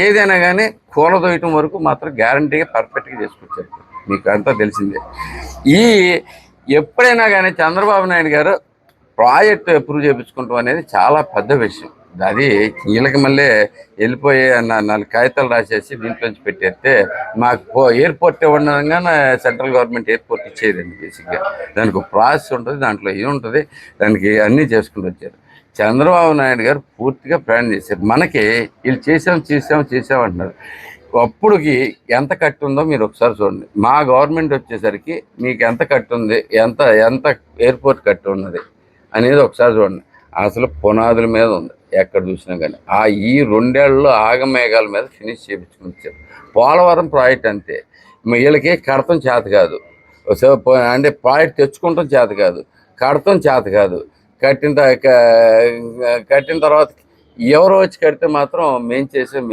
ఏదైనా కానీ కూలదోయటం వరకు మాత్రం గ్యారంటీగా పర్ఫెక్ట్గా చేసుకొచ్చారు. మీకు అంతా తెలిసిందే. ఎప్పుడైనా కానీ చంద్రబాబు నాయుడు గారు ప్రాజెక్ట్ అప్రూవ్ చేయించుకుంటాం అనేది చాలా పెద్ద విషయం. అది వీళ్ళకి మళ్ళీ వెళ్ళిపోయే 4 కాగితాలు రాసేసి దీంట్లోంచి పెట్టేస్తే మాకు ఎయిర్పోర్ట్ ఇవ్వడంగానే సెంట్రల్ గవర్నమెంట్ ఎయిర్పోర్ట్ ఇచ్చేదండి. బేసిక్గా దానికి ఒక ప్రాసెస్ ఉంటుంది, దాంట్లో ఏముంటుంది, దానికి అన్నీ చేసుకుంటూ వచ్చారు. చంద్రబాబు నాయుడు గారు పూర్తిగా ప్లాన్ చేశారు. మనకి వీళ్ళు చేసాం అంటున్నారు. అప్పుడుకి ఎంత కట్టు ఉందో మీరు ఒకసారి చూడండి. మా గవర్నమెంట్ వచ్చేసరికి మీకు ఎంత కట్టు ఉంది, ఎంత ఎయిర్పోర్ట్ కట్టు ఉన్నది అనేది ఒకసారి చూడండి. అసలు పునాదుల మీద ఉంది ఎక్కడ చూసినా కానీ. ఈ 2 ఏళ్లలో ఆగమేఘాల మీద ఫినిష్ చేయించుకుని వచ్చారు. పోలవరం ప్రాజెక్ట్ అంతే, వీళ్ళకి కడతం చేత కాదు, అంటే ప్రాజెక్ట్ తెచ్చుకుంటాం చేత కాదు, కడతం చేత కాదు. కట్టిన తర్వాత ఎవరో వచ్చి కడితే మాత్రం మేం చేసాం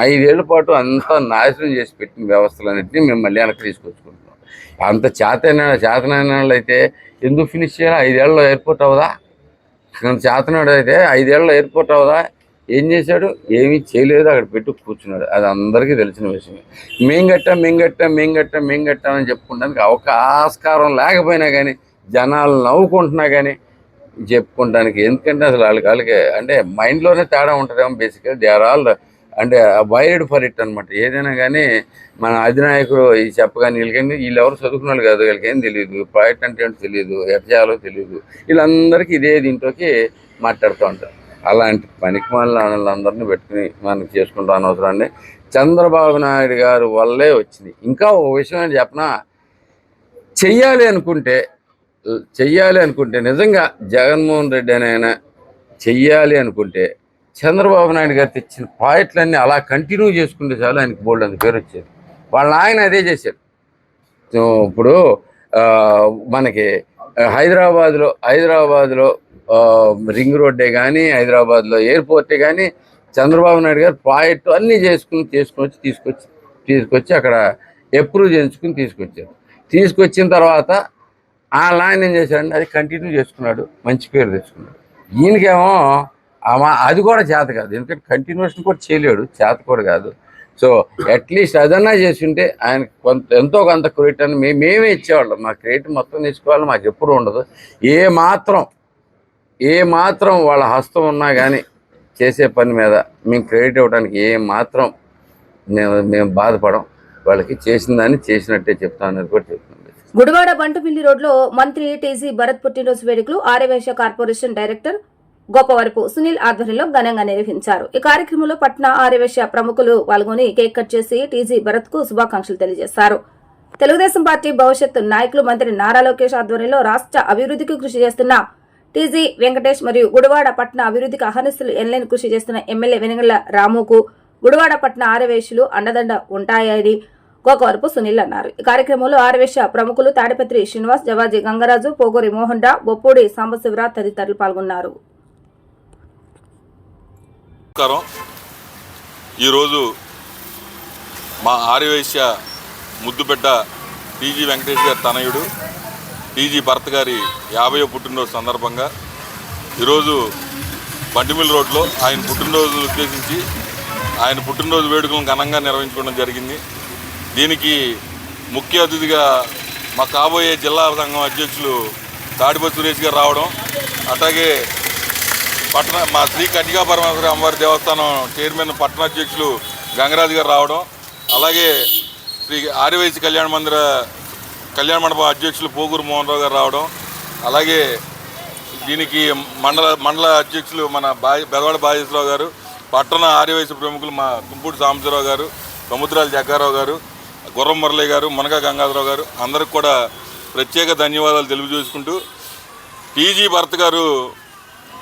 5 ఏళ్ల పాటు అంతా నాశనం చేసి పెట్టిన వ్యవస్థలన్నింటినీ మేము మళ్ళీ వెనక్కి తీసుకొచ్చుకుంటున్నాం. అంత చేతనైన వాళ్ళు అయితే ఎందుకు ఫినిష్ చేయాలి? 5 ఏళ్ళలో ఎయిర్పోర్ట్ అవదా? చేతనాడు అయితే 5 ఏళ్ళలో ఎయిర్పోర్ట్ అవదా? ఏం చేశాడు? ఏమీ చేయలేదు, అక్కడ పెట్టు కూర్చున్నాడు. అది అందరికీ తెలిసిన విషయమే. మేం కట్టామని చెప్పుకోవడానికి ఆస్కారం లేకపోయినా కానీ, జనాలు నవ్వుకుంటున్నా కానీ చెప్పుకోవడానికి. ఎందుకంటే అసలు వాళ్ళకి అంటే మైండ్లోనే తేడా ఉంటుందేమో. బేసిక్గా దే ఆర్ ఆల్ అంటే వైర్డ్ ఫర్ ఇట్ అనమాట. ఏదైనా కానీ మన అధినాయకుడు ఈ చెప్పగానే వీళ్ళు ఎవరు చదువుకున్న వాళ్ళు కాదు, వీళ్ళకి ఏం తెలియదు, ప్రాజెక్ట్ అంటే ఏంటో తెలియదు, ఎట్లా చేయాలో తెలియదు. వీళ్ళందరికీ ఇదే దీంట్లోకి మాట్లాడుతూ ఉంటారు. అలాంటి పనికి వాళ్ళందరినీ పెట్టుకుని మనకి చేసుకుంటా అనవసరాన్ని చంద్రబాబు నాయుడు గారు వల్లే వచ్చింది. ఇంకా ఒక విషయం ఏంటి చెప్పనా, చెయ్యాలి అనుకుంటే నిజంగా జగన్మోహన్ రెడ్డి అయినా చెయ్యాలి అనుకుంటే చంద్రబాబు నాయుడు గారు తెచ్చిన ప్రాజెక్టులన్నీ అలా కంటిన్యూ చేసుకుంటే చాలు ఆయనకి బోల్డ్ అంత పేరు వచ్చేది. వాళ్ళ ఆయన అదే చేశారు. ఇప్పుడు మనకి హైదరాబాద్లో రింగ్ రోడ్డే కానీ, హైదరాబాద్లో ఎయిర్పోర్టే కానీ చంద్రబాబు నాయుడు గారు ప్రాజెక్టు అన్నీ తీసుకొచ్చి అక్కడ అప్రూవ్ చేయించుకుని తీసుకొచ్చిన తర్వాత ఆయన ఏం చేశాడంటే అది కంటిన్యూ చేసుకున్నాడు, మంచి పేరు తెచ్చుకున్నాడు. ఈయనకేమో అది కూడా చేత కాదు, ఎందుకంటే కంటిన్యూషన్ కూడా చేయలేడు, చేత కూడా కాదు. సో అట్లీస్ట్ అదన్నా చేసి ఉంటే ఆయనకు ఎంతో కొంత క్రెడిట్ అని మేమే ఇచ్చేవాళ్ళం. మా క్రెడిట్ మొత్తం తీసుకోవాలి, మాకు ఎప్పుడు ఉండదు. ఏ మాత్రం వాళ్ళ హస్తం ఉన్నా కానీ చేసే పని మీద మేము క్రెడిట్ ఇవ్వడానికి మాత్రం మేము బాధపడం. వాళ్ళకి చేసిన దాన్ని చేసినట్టే చెప్తాం అనేది కూడా చెప్తున్నాం. గుడివాడ బంటుమిల్లి రోడ్లో మంత్రి టీజీ భరత్ పుట్టినరోజు వేడుకలు ఆర్యవైశ్య కార్పొరేషన్ డైరెక్టర్ గోపవరపు సునీల్ ఆధ్వర్యంలో ఘనంగా నిర్వహించారు. ఈ కార్యక్రమంలో పట్న ఆర్యవైశ్య ప్రముఖులు పాల్గొని కేక్ కట్ చేసి టీజీ భరత్ కు శుభాకాంక్షలు తెలియజేశారు. తెలుగుదేశం పార్టీ భవిష్యత్ నాయకులు మంత్రి నారా లోకేష్ ఆధ్వర్యంలో రాష్ట్ర అభివృద్ధికి కృషి చేస్తున్న టీజీ వెంకటేష్ మరియు గుడివాడ పట్న అభివృద్ధికి అహర్నిశలు ఎన్లైన్ కృషి చేస్తున్న ఎమ్మెల్యే వెనుగళ్ల రాముకు గుడివాడ పట్న ఆర్యవైశ్యులు అండదండ ఉంటాయని గోకవరపు సునీల్ అన్నారు. ఈ కార్యక్రమంలో ఆర్యవైశ్య ప్రముఖులు తాడిపత్రి శ్రీనివాస్, జవాజీ గంగరాజు, పోగూరి మోహన్ రా, బొప్పూడి సాంబశివరావు తదితరులు పాల్గొన్నారు. ఈరోజు మా ఆర్యవైశ్య ముద్దుబిడ్డ టీజీ వెంకటేష్ గారి తనయుడు టీజీ భరత్ గారి 50వ పుట్టినరోజు సందర్భంగా ఈరోజు బండిమిల్ రోడ్లో ఆయన పుట్టినరోజును ఉద్దేశించి ఆయన పుట్టినరోజు వేడుకలను ఘనంగా నిర్వహించుకోవడం జరిగింది. దీనికి ముఖ్య అతిథిగా మా కాబోయే జిల్లా సంఘం అధ్యక్షులు తాడిపత్రి సురేష్ గారు రావడం, అట్లాగే మా శ్రీ కన్యకా పరమేశ్వరి అమ్మవారి దేవస్థానం చైర్మన్ పట్టణ అధ్యక్షులు గంగరాజు గారు రావడం, అలాగే శ్రీ ఆర్యవైశ్య కళ్యాణ మండపం అధ్యక్షులు పోగూరు మోహన్ రావు గారు రావడం, అలాగే దీనికి మండల అధ్యక్షులు మన బెదవాడ బాజేశ్వరరావు గారు, పట్టణ ఆర్యవైశ్య ప్రముఖులు మా తుంపూడి సాంబశివరావు గారు, సముద్రాల జగ్గారావు గారు, గుర్రం మురళి గారు, మునగా గంగాధరరావు గారు అందరికి కూడా ప్రత్యేక ధన్యవాదాలు తెలియజేసుకుంటూ, టీజీ భరత్ గారు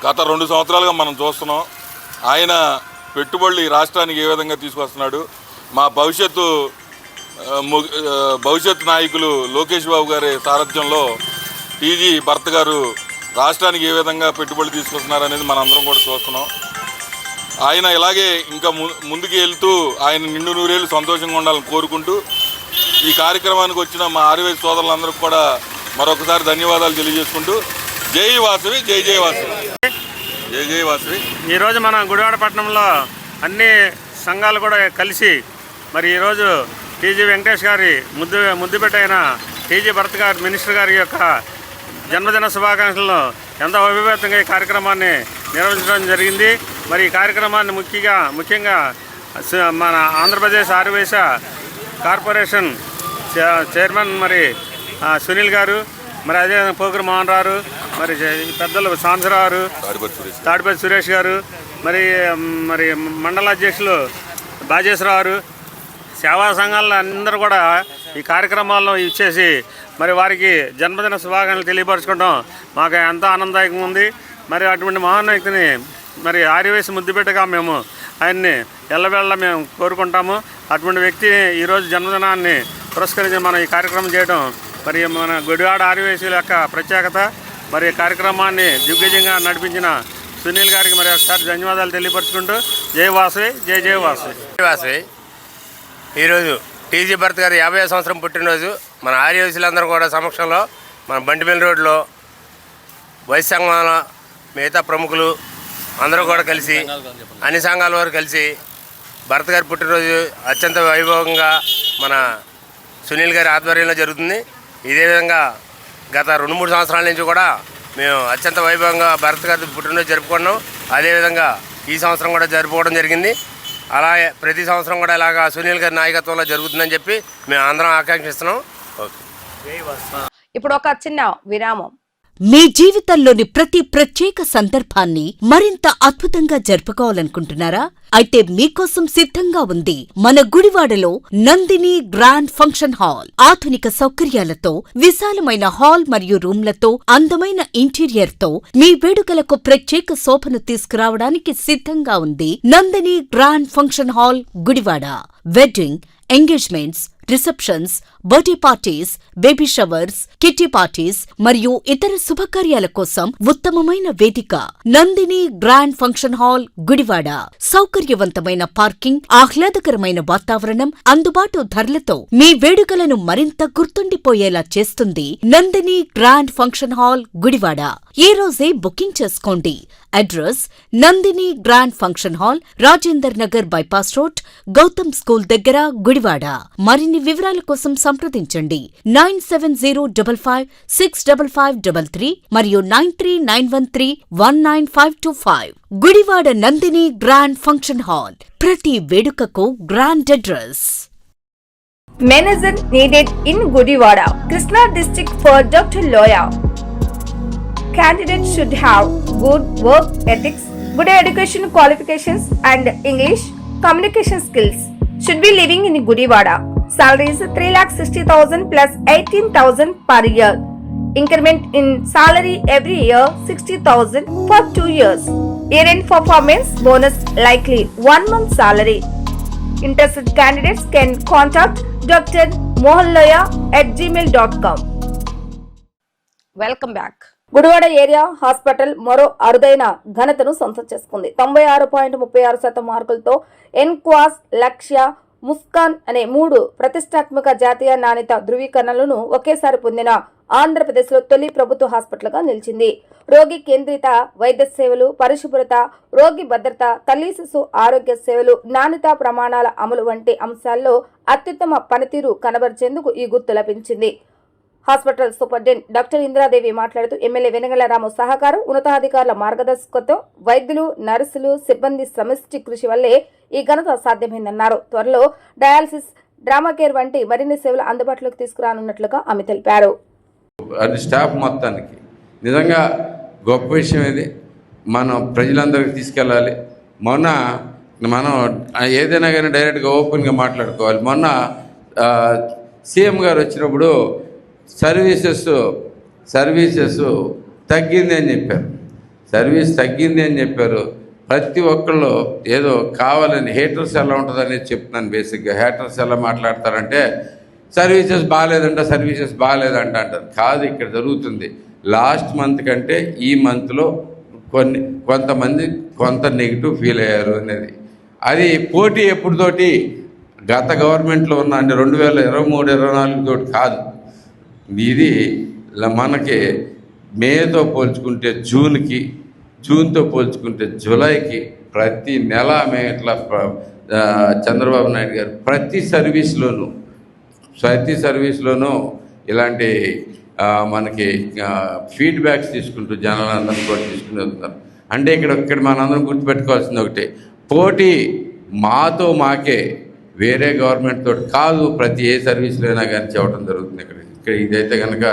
గత 2 సంవత్సరాలుగా మనం చూస్తున్నాం. ఆయన పెట్టుబడులు ఈ రాష్ట్రానికి ఏ విధంగా తీసుకొస్తున్నాడు, మా భవిష్యత్ నాయకులు లోకేష్ బాబు గారి సారథ్యంలో టీజీ భరత్ గారు రాష్ట్రానికి ఏ విధంగా పెట్టుబడులు తీసుకొస్తున్నారు అనేది మనందరం కూడా చూస్తున్నాం. ఆయన ఇలాగే ఇంకా ముందుకు వెళ్తూ ఆయన నిండు నూరేళ్ళు సంతోషంగా ఉండాలని కోరుకుంటూ ఈ కార్యక్రమానికి వచ్చిన మా ఆర్యవైశ్య సోదరులందరికీ కూడా మరొకసారి ధన్యవాదాలు తెలియజేసుకుంటూ జై వాసవి, జై జై వాసవి, జై జై వాసవి. ఈరోజు మన గుడివాడ పట్టణంలో అన్ని సంఘాలు కూడా కలిసి మరి ఈరోజు టీజీ వెంకటేష్ గారి ముద్దుబిడ్డ అయిన టీజీ భరత్ గారి మినిస్టర్ గారి యొక్క జన్మదిన శుభాకాంక్షలను ఎంతో అభివ్యక్తంగా ఈ కార్యక్రమాన్ని నిర్వహించడం జరిగింది. మరి ఈ కార్యక్రమాన్ని ముఖ్యంగా మన ఆంధ్రప్రదేశ్ ఆర్యవైశ్య కార్పొరేషన్ చైర్మన్ మరి సునీల్ గారు, మరి అదే పోగూరు మోహన్ రావు, మరి పెద్దలు సాంబశివరావు, తాడిపత్రి సురేష్ గారు, మరి మండల అధ్యక్షులు బాజేశ్వరరావు, సేవా సంఘాల అందరూ కూడా ఈ కార్యక్రమాల్లో ఇచ్చేసి మరి వారికి జన్మదిన శుభాకాంక్షలు తెలియపరచుకోవడం మాకు ఎంతో ఆనందదాయకంగా ఉంది. మరి అటువంటి మహానాయకుని మరి ఆర్యవైశ్య ముద్దుబిడ్డగా మేము ఆయన్ని ఎల్లవేళ మేము కోరుకుంటాము. అటువంటి వ్యక్తి ఈరోజు జన్మదినాన్ని పురస్కరించి మనం ఈ కార్యక్రమం చేయడం మరి మన గుడివాడ ఆర్యవైశ్యుల యొక్క ప్రత్యేకత. మరి కార్యక్రమాన్ని దిగ్విజయంగా నడిపించిన సునీల్ గారికి మరి ఒకసారి ధన్యవాదాలు తెలియపరచుకుంటూ జై వాసవి, జై జై వాసవి. వాసవి ఈరోజు టీజీ భరత్ గారి 50వ సంవత్సరం పుట్టినరోజు మన ఆర్యవైశ్యులందరూ కూడా సమక్షంలో మన బండిమిల్ రోడ్లో వైశ్య సంఘంలో మిగతా ప్రముఖులు అందరూ కూడా కలిసి అన్ని సంఘాల వారు కలిసి భరత్ గారి పుట్టినరోజు అత్యంత వైభవంగా మన సునీల్ గారి ఆధ్వర్యంలో జరుగుతుంది. ఇదే విధంగా గత 2-3 సంవత్సరాల నుంచి కూడా మేము అత్యంత వైభవంగా భరత్ గారి పుట్టినరోజు జరుపుకున్నాం. అదేవిధంగా ఈ సంవత్సరం కూడా జరుపుకోవడం జరిగింది. అలాగే ప్రతి సంవత్సరం కూడా ఇలాగా సునీల్ గారి నాయకత్వంలో జరుగుతుందని చెప్పి మేము అందరం ఆకాంక్షిస్తున్నాం. ఇప్పుడు ఒక చిన్న విరామం. మీ జీవితంలోని ప్రతి ప్రత్యేక సందర్భాన్ని మరింత అద్భుతంగా జరుపుకోవాలనుకుంటున్నారా? అయితే మీకోసం సిద్ధంగా ఉంది మన గుడివాడలో నందిని గ్రాండ్ ఫంక్షన్ హాల్. ఆధునిక సౌకర్యాలతో, విశాలమైన హాల్ మరియు రూమ్లతో, అందమైన ఇంటీరియర్ తో మీ వేడుకలకు ప్రత్యేక శోభను తీసుకురావడానికి సిద్ధంగా ఉంది Nandini grand function hall Gudivada. Wedding, engagements, receptions, birthday parties, baby showers, kitty parties మరియు ఇతర శుభకార్యాల కోసం ఉత్తమమైన వేదిక Nandini grand function hall Gudivada. సౌకర్యవంతమైన పార్కింగ్, ఆహ్లాదకరమైన వాతావరణం, అందుబాటు ధరలతో మీ వేడుకలను మరింత గుర్తుండిపోయేలా చేస్తుంది Nandini grand function hall Gudivada. ఈ రోజే బుకింగ్ చేసుకోండి. Address Nandini grand function hall, Rajender Nagar bypass road, Gautam school దగ్గర గుడివాడ. మరిన్ని వివరాల కోసం సంప్రదించండి 9705565533 మరియు 9391319525. Gudivada Nandini grand function hall, ప్రతి వేడుకకు grand address. Manager needed in Gudiwada, Krishna district for Dr. Loya. candidate should have good work ethics, good education qualifications and English communication skills. Should be living in Gudivada. Salary is 3,60,000 plus 18,000 per year. Increment in salary every year 60,000 for 2 years. Year-end performance bonus likely 1 month salary. Interested candidates can contact Dr. mohallaya@gmail.com. Welcome back. Gudivada area hospital మరో అరుదైన ఘనతను సొంతం చేసుకుంది. 96.36% మార్కులతో ఎన్క్వాస్, లక్ష్య, ముస్కాన్ అనే 3 ప్రతిష్టాత్మక జాతీయ నాణ్యత ధృవీకరణలను ఒకేసారి పొందిన ఆంధ్రప్రదేశ్లో తొలి ప్రభుత్వ హాస్పిటల్గా నిలిచింది. రోగి కేంద్రిత వైద్య సేవలు, పరిశుభ్రత, రోగి భద్రత, తల్లి శిశు ఆరోగ్య సేవలు, నాణ్యతా ప్రమాణాల అమలు వంటి అంశాల్లో అత్యుత్తమ పనితీరు కనబరిచేందుకు ఈ గుర్తు లభించింది. హాస్పిటల్ సూపరింటెండెంట్ డాక్టర్ ఇంద్రాదేవి మాట్లాడుతూ ఎమ్మెల్యే వెనగళ్ల రాము సహకారం, ఉన్నతాధికారుల మార్గదర్శకత్వం, వైద్యులు, నర్సులు, సిబ్బంది సమిష్టి కృషి వల్లే ఈ ఘనత సాధ్యమైందన్నారు. త్వరలో డయాలసిస్, డ్రామా కేర్ వంటి మరిన్ని సేవలు అందుబాటులోకి తీసుకురానున్నట్లుగా ఆమె తెలిపారు. అది స్టాఫ్ మొత్తానికి నిజంగా గొప్ప విషయం ఇది. మనం ప్రజలందరికీ తీసుకెళ్ళాలి. మొన్న మనం ఏదైనా కానీ డైరెక్ట్గా ఓపెన్గా మాట్లాడుకోవాలి. మొన్న సీఎం గారు వచ్చినప్పుడు సర్వీసెస్ తగ్గింది అని చెప్పారు. సర్వీస్ తగ్గింది అని చెప్పారు. ప్రతి ఒక్కళ్ళు ఏదో కావాలని హేటర్స్ ఎలా ఉంటుందనేది చెప్తున్నాను. బేసిక్గా హేటర్స్ ఎలా మాట్లాడతారంటే సర్వీసెస్ బాగాలేదంట అంటారు. కాదు, ఇక్కడ జరుగుతుంది. లాస్ట్ మంత్ కంటే ఈ మంత్లో కొంతమంది కొంత నెగిటివ్ ఫీల్ అయ్యారు అనేది. అది పోటీ ఎప్పుడుతోటి గత గవర్నమెంట్లో ఉన్న అంటే 2023-24 తోటి కాదు. ఇది మనకి మేతో పోల్చుకుంటే జూన్తో పోల్చుకుంటే జూలైకి ప్రతి నెల మేము ఇట్లా చంద్రబాబు నాయుడు గారు ప్రతి సర్వీస్లోనూ ఇలాంటి మనకి ఫీడ్బ్యాక్స్ తీసుకుంటూ జనాలందరూ కూడా తీసుకుని వెళ్తున్నారు. అంటే ఇక్కడ మనందరం గుర్తుపెట్టుకోవాల్సింది ఒకటి, పోటీ మాకే వేరే గవర్నమెంట్ తోటి కాదు. ప్రతి ఏ సర్వీస్లో అయినా కానీ చెప్పడం జరుగుతుంది. ఇక్కడ ఇదైతే కనుక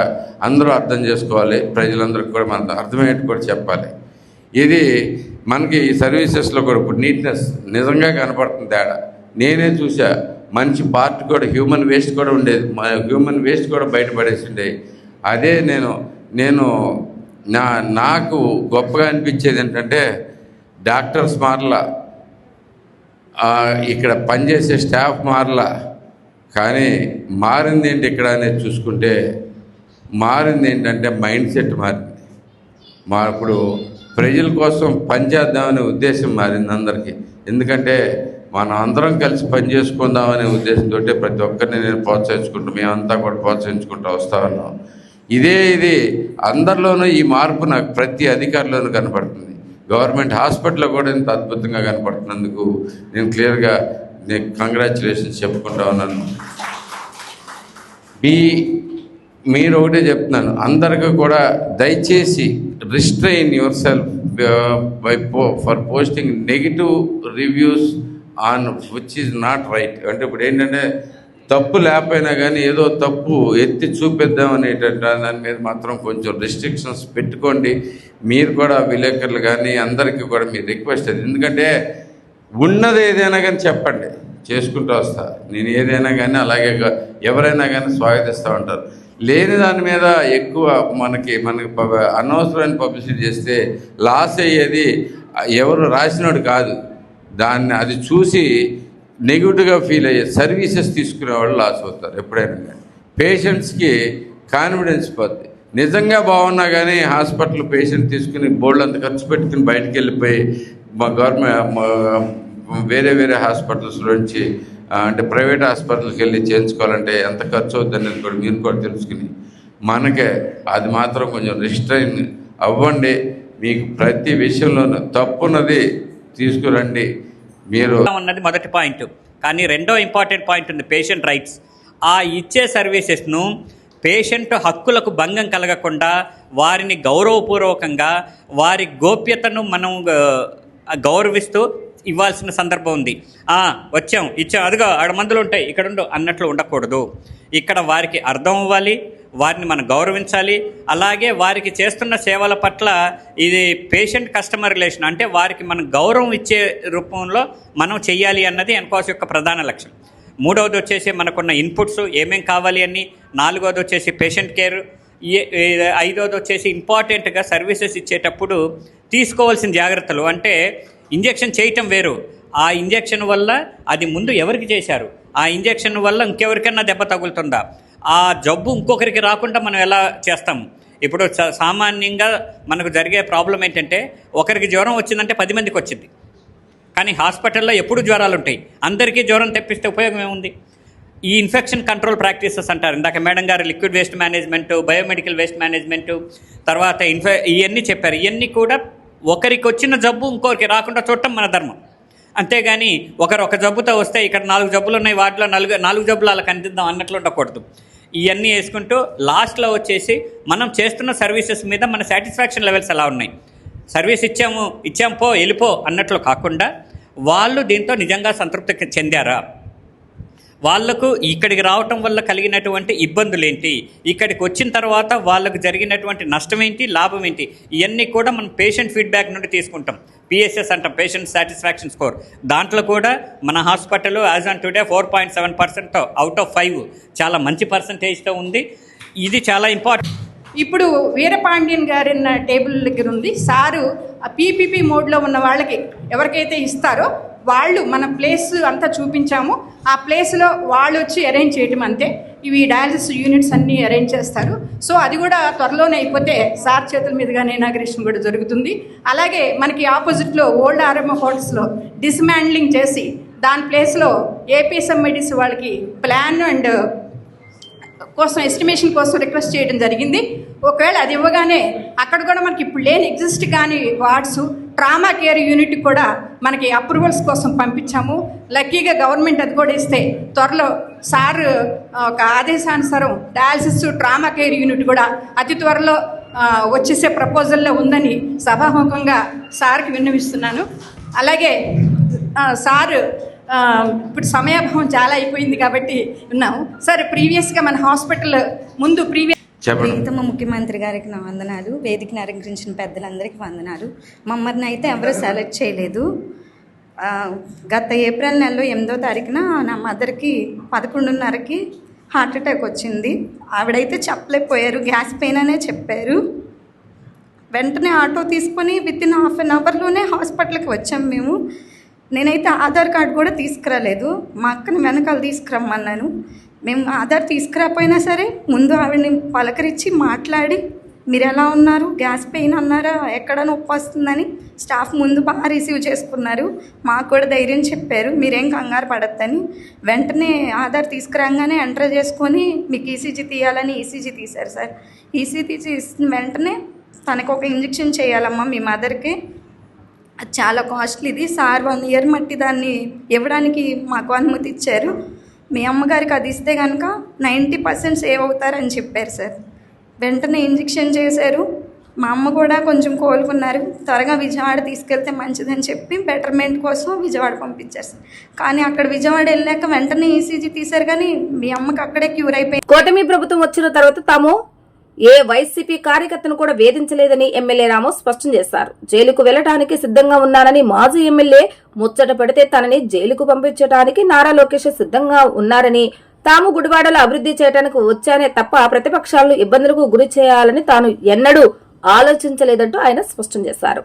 అందరూ అర్థం చేసుకోవాలి. ప్రజలందరికీ కూడా మనం అర్థమయ్యేట్టు కూడా చెప్పాలి. ఇది మనకి ఈ సర్వీసెస్లో కూడా ఇప్పుడు నీట్నెస్ నిజంగా కనపడుతుంది తేడా. నేనే చూసా, మంచి పార్ట్ కూడా హ్యూమన్ వేస్ట్ కూడా ఉండేది. హ్యూమన్ వేస్ట్ కూడా బయటపడేసి ఉండేది. అదే నాకు గొప్పగా అనిపించేది ఏంటంటే డాక్టర్స్ మారలా, ఇక్కడ పనిచేసే స్టాఫ్ మారలా, కానీ మారింది ఏంటి ఇక్కడ అనేది చూసుకుంటే మారింది ఏంటంటే మైండ్ సెట్ మారింది. ఇప్పుడు ప్రజల కోసం పనిచేద్దామనే ఉద్దేశం మారింది అందరికీ. ఎందుకంటే మనం అందరం కలిసి పనిచేసుకుందామనే ఉద్దేశంతో ప్రతి ఒక్కరిని నేను ప్రోత్సహించుకుంటూ మేమంతా కూడా ప్రోత్సహించుకుంటూ వస్తా ఉన్నాం. ఇది అందరిలోనూ ఈ మార్పు నాకు ప్రతి అధికారిలోనూ కనపడుతుంది. గవర్నమెంట్ హాస్పిటల్లో కూడా ఇంత అద్భుతంగా కనపడుతున్నందుకు నేను క్లియర్గా కంగ్రాచులేషన్స్ చెప్పుకుంటా ఉన్నాను. మీరు ఒకటే చెప్తున్నాను, అందరికీ కూడా దయచేసి restrain your self for posting negative reviews on which is not right. అంటే ఇప్పుడు ఏంటంటే తప్పు లేకపోయినా కానీ ఏదో తప్పు ఎత్తి చూపిద్దాం అనేటువంటి దాని మీద మాత్రం కొంచెం రెస్ట్రిక్షన్స్ పెట్టుకోండి. మీరు కూడా విలేకరులు కానీ అందరికీ కూడా మీ రిక్వెస్ట్ అది. ఎందుకంటే ఉన్నది ఏదైనా కానీ చెప్పండి, చేసుకుంటూ వస్తా. నేను ఏదైనా కానీ అలాగే ఎవరైనా కానీ స్వాగతిస్తూ ఉంటారు. లేని దాని మీద ఎక్కువ మనకి అనవసరమైన పబ్లిసిటీ చేస్తే లాస్ అయ్యేది ఎవరు రాసినోడు కాదు, అది చూసి నెగిటివ్గా ఫీల్ అయ్యే సర్వీసెస్ తీసుకునే వాళ్ళు లాస్ అవుతారు. ఎప్పుడైనా కానీ పేషెంట్స్కి కాన్ఫిడెన్స్ పోద్ది. నిజంగా బాగున్నా కానీ హాస్పిటల్ పేషెంట్ తీసుకుని బోర్డు అంత ఖర్చు పెట్టుకుని బయటకు వెళ్ళిపోయి మా గవర్నమెంట్ వేరే హాస్పిటల్స్ నుంచి అంటే ప్రైవేట్ హాస్పిటల్కి వెళ్ళి చేయించుకోవాలంటే ఎంత ఖర్చు అవుతుందనేది కూడా మీరు కూడా తెలుసుకుని మనకే అది మాత్రం కొంచెం రిస్ట్రైన్ అవ్వండి. మీకు ప్రతి విషయంలోనూ తప్పున్నది తీసుకురండి. మీరు అన్నది మొదటి పాయింట్. కానీ రెండో ఇంపార్టెంట్ పాయింట్ ఉంది, పేషెంట్ రైట్స్. ఆ ఇచ్చే సర్వీసెస్ను పేషెంట్ హక్కులకు భంగం కలగకుండా వారిని గౌరవపూర్వకంగా వారి గోప్యతను మనం గౌరవిస్తూ ఇవ్వాల్సిన సందర్భం ఉంది. ఇచ్చాం అదిగో 6 మందులు ఉంటాయి ఇక్కడ అన్నట్లు ఉండకూడదు. ఇక్కడ వారికి అర్థం అవ్వాలి, వారిని మనం గౌరవించాలి. అలాగే వారికి చేస్తున్న సేవల పట్ల ఇది పేషెంట్ కస్టమర్ రిలేషన్, అంటే వారికి మనం గౌరవం ఇచ్చే రూపంలో మనం చెయ్యాలి అన్నది ఎన్కోస్ యొక్క ప్రధాన లక్ష్యం. మూడవది వచ్చేసి మనకున్న ఇన్పుట్స్ ఏమేం కావాలి అని, నాలుగవది వచ్చేసి పేషెంట్ కేర్, ఐదవది వచ్చేసి ఇంపార్టెంట్గా సర్వీసెస్ ఇచ్చేటప్పుడు తీసుకోవాల్సిన జాగ్రత్తలు. అంటే ఇంజెక్షన్ చేయటం వేరు, ఆ ఇంజెక్షన్ వల్ల అది ముందు ఎవరికి చేశారు, ఆ ఇంజెక్షన్ వల్ల ఇంకెవరికైనా దెబ్బ తగులుతుందా, ఆ జబ్బు ఇంకొకరికి రాకుండా మనం ఎలా చేస్తాము. ఇప్పుడు సామాన్యంగా మనకు జరిగే ప్రాబ్లం ఏంటంటే ఒకరికి జ్వరం వచ్చిందంటే 10 మందికి వచ్చింది, కానీ హాస్పిటల్లో ఎప్పుడు జ్వరాలు ఉంటాయి. అందరికీ జ్వరం తెప్పిస్తే ఉపయోగం ఏముంది? ఈ ఇన్ఫెక్షన్ కంట్రోల్ ప్రాక్టీసెస్ అంటారు. ఇందాక మేడం గారు liquid waste management, biomedical waste management, తర్వాత ఇవన్నీ చెప్పారు. ఇవన్నీ కూడా ఒకరికి వచ్చిన జబ్బు ఇంకొకరికి రాకుండా చూడటం మన ధర్మం. అంతేగాని ఒకరు ఒక జబ్బుతో వస్తే ఇక్కడ 4 జబ్బులు ఉన్నాయి, వాటిలో 4 జబ్బులు అలా కనిపిద్దాం అన్నట్లు ఉండకూడదు. ఇవన్నీ వేసుకుంటూ లాస్ట్లో వచ్చేసి మనం చేస్తున్న సర్వీసెస్ మీద మన సాటిస్ఫాక్షన్ లెవెల్స్ ఎలా ఉన్నాయి, సర్వీస్ ఇచ్చాం పో వెళ్ళిపో అన్నట్లు కాకుండా వాళ్ళు దీంతో నిజంగా సంతృప్తి చెందారా, వాళ్లకు ఇక్కడికి రావటం వల్ల కలిగినటువంటి ఇబ్బందులు ఏంటి, ఇక్కడికి వచ్చిన తర్వాత వాళ్ళకు జరిగినటువంటి నష్టం ఏంటి, లాభం ఏంటి, ఇవన్నీ కూడా మనం పేషెంట్ ఫీడ్బ్యాక్ నుండి తీసుకుంటాం. పిఎస్ఎస్ అంటాం, పేషెంట్ సాటిస్ఫాక్షన్ స్కోర్. దాంట్లో కూడా మన hospital as on today 4.7% out of 5 చాలా మంచి పర్సంటేజ్తో ఉంది. ఇది చాలా ఇంపార్టెంట్. ఇప్పుడు వీరపాండ్యన్ గారి టేబుల్ దగ్గర ఉంది సారు. పీపీపీ మోడ్లో ఉన్న వాళ్ళకి ఎవరికైతే ఇస్తారో వాళ్ళు మన ప్లేస్ అంతా చూపించాము. ఆ ప్లేస్లో వాళ్ళు వచ్చి అరేంజ్ చేయటం అంతే. ఇవి డయాలసిస్ యూనిట్స్ అన్నీ అరేంజ్ చేస్తారు. సో అది కూడా త్వరలోనే అయిపోతే సార్ చేతుల మీదుగానే ఇనాగ్రేషన్ కూడా జరుగుతుంది. అలాగే మనకి ఆపోజిట్లో ఓల్డ్ ఆర్ఎంఓ హోటల్స్లో డిస్మాండ్లింగ్ చేసి దాని ప్లేస్లో ఏపీఎస్ఎంఐడిసి వాళ్ళకి ప్లాన్ అండ్ కోసం ఎస్టిమేషన్ కోసం రిక్వెస్ట్ చేయడం జరిగింది. ఒకవేళ అది ఇవ్వగానే అక్కడ కూడా మనకి ఇప్పుడు లేని ఎగ్జిస్ట్ కానీ వార్డ్స్ ట్రామా కేర్ యూనిట్ కూడా మనకి అప్రూవల్స్ కోసం పంపించాము. లక్కీగా గవర్నమెంట్ అది కూడా ఇస్తే త్వరలో సార్ ఒక ఆదేశానుసారం డయాలసిస్ ట్రామా కేర్ యూనిట్ కూడా అతి త్వరలో వచ్చేసే ప్రపోజల్లో ఉందని సభాముఖంగా సార్కి విన్నవిస్తున్నాను. అలాగే సారు ఇప్పుడు సమయాభావం చాలా అయిపోయింది కాబట్టి ఉన్నాము. సార్ ప్రీవియస్గా మన హాస్పిటల్ ముందు ప్రీతమ ముఖ్యమంత్రి గారికి నా వందనాలు, వేదికను అలంకరించిన పెద్దలందరికీ వందనాలు. మమ్మల్ని అయితే ఎవరూ సెలెక్ట్ చేయలేదు. గత ఏప్రిల్ నెలలో 8వ తారీఖున నా మదర్కి 11:30కి హార్ట్ అటాక్ వచ్చింది. ఆవిడైతే చెప్పలేకపోయారు, గ్యాస్ పెయిన్ అనే చెప్పారు. వెంటనే ఆటో తీసుకొని వితిన్ హాఫ్ అన్ అవర్లోనే హాస్పిటల్కి వచ్చాము మేము. నేనైతే ఆధార్ కార్డు కూడా తీసుకురాలేదు, మా అక్కని వెనకాల తీసుకురమ్మన్నాను. మేము ఆధార్ తీసుకురాపోయినా సరే ముందు ఆవిడని పలకరించి మాట్లాడి మీరు ఎలా ఉన్నారు, గ్యాస్ పెయిన్ అన్నారా, ఎక్కడ నొప్పి వస్తుందని స్టాఫ్ ముందు బాగా రిసీవ్ చేసుకున్నారు. మాకు కూడా ధైర్యం చెప్పారు, మీరేం కంగారు పడద్దని. వెంటనే ఆధార్ తీసుకురాగానే ఎంటర్ చేసుకొని మీకు ఈసీజీ తీయాలని ఈసీజీ తీశారు సార్. ఈసీజీ తీసిన వెంటనే తనకు ఒక ఇంజెక్షన్ చేయాలమ్మా మీ మదర్కి, అది చాలా కాస్ట్లీది. సార్ 1 ఇయర్ మట్టి దాన్ని ఇవ్వడానికి మాకు అనుమతి ఇచ్చారు. మీ అమ్మగారికి అది ఇస్తే కనుక 90% సేవ్ అవుతారని చెప్పారు సార్. వెంటనే ఇంజెక్షన్ చేశారు. మా అమ్మ కూడా కొంచెం కోలుకున్నారు. త్వరగా విజయవాడ తీసుకెళ్తే మంచిదని చెప్పి బెటర్మెంట్ కోసం విజయవాడ పంపించారు సార్. కానీ అక్కడ విజయవాడ వెళ్ళాక వెంటనే ఈసీజీ తీశారు, కానీ మీ అమ్మకి అక్కడే క్యూర్ అయిపోయింది. కూటమి ప్రభుత్వం వచ్చిన తర్వాత తాము ఏ వైసీపీ కార్యకర్తను కూడా వేధించలేదని ఎమ్మెల్యే రాము స్పష్టం చేశారు. జైలుకు వెళ్లడానికి సిద్ధంగా ఉన్నానని మాజీ ఎమ్మెల్యే ముచ్చట పెడితే తనని జైలుకు పంపించడానికి నారా లోకేష్ సిద్ధంగా ఉన్నారని, తాము గుడివాడలో అభివృద్ధి చేయడానికి వచ్చానే తప్ప ప్రతిపక్షాలను ఇబ్బందులకు గురి చేయాలని తాను ఎన్నడూ ఆలోచించలేదంటూ ఆయన స్పష్టం చేశారు.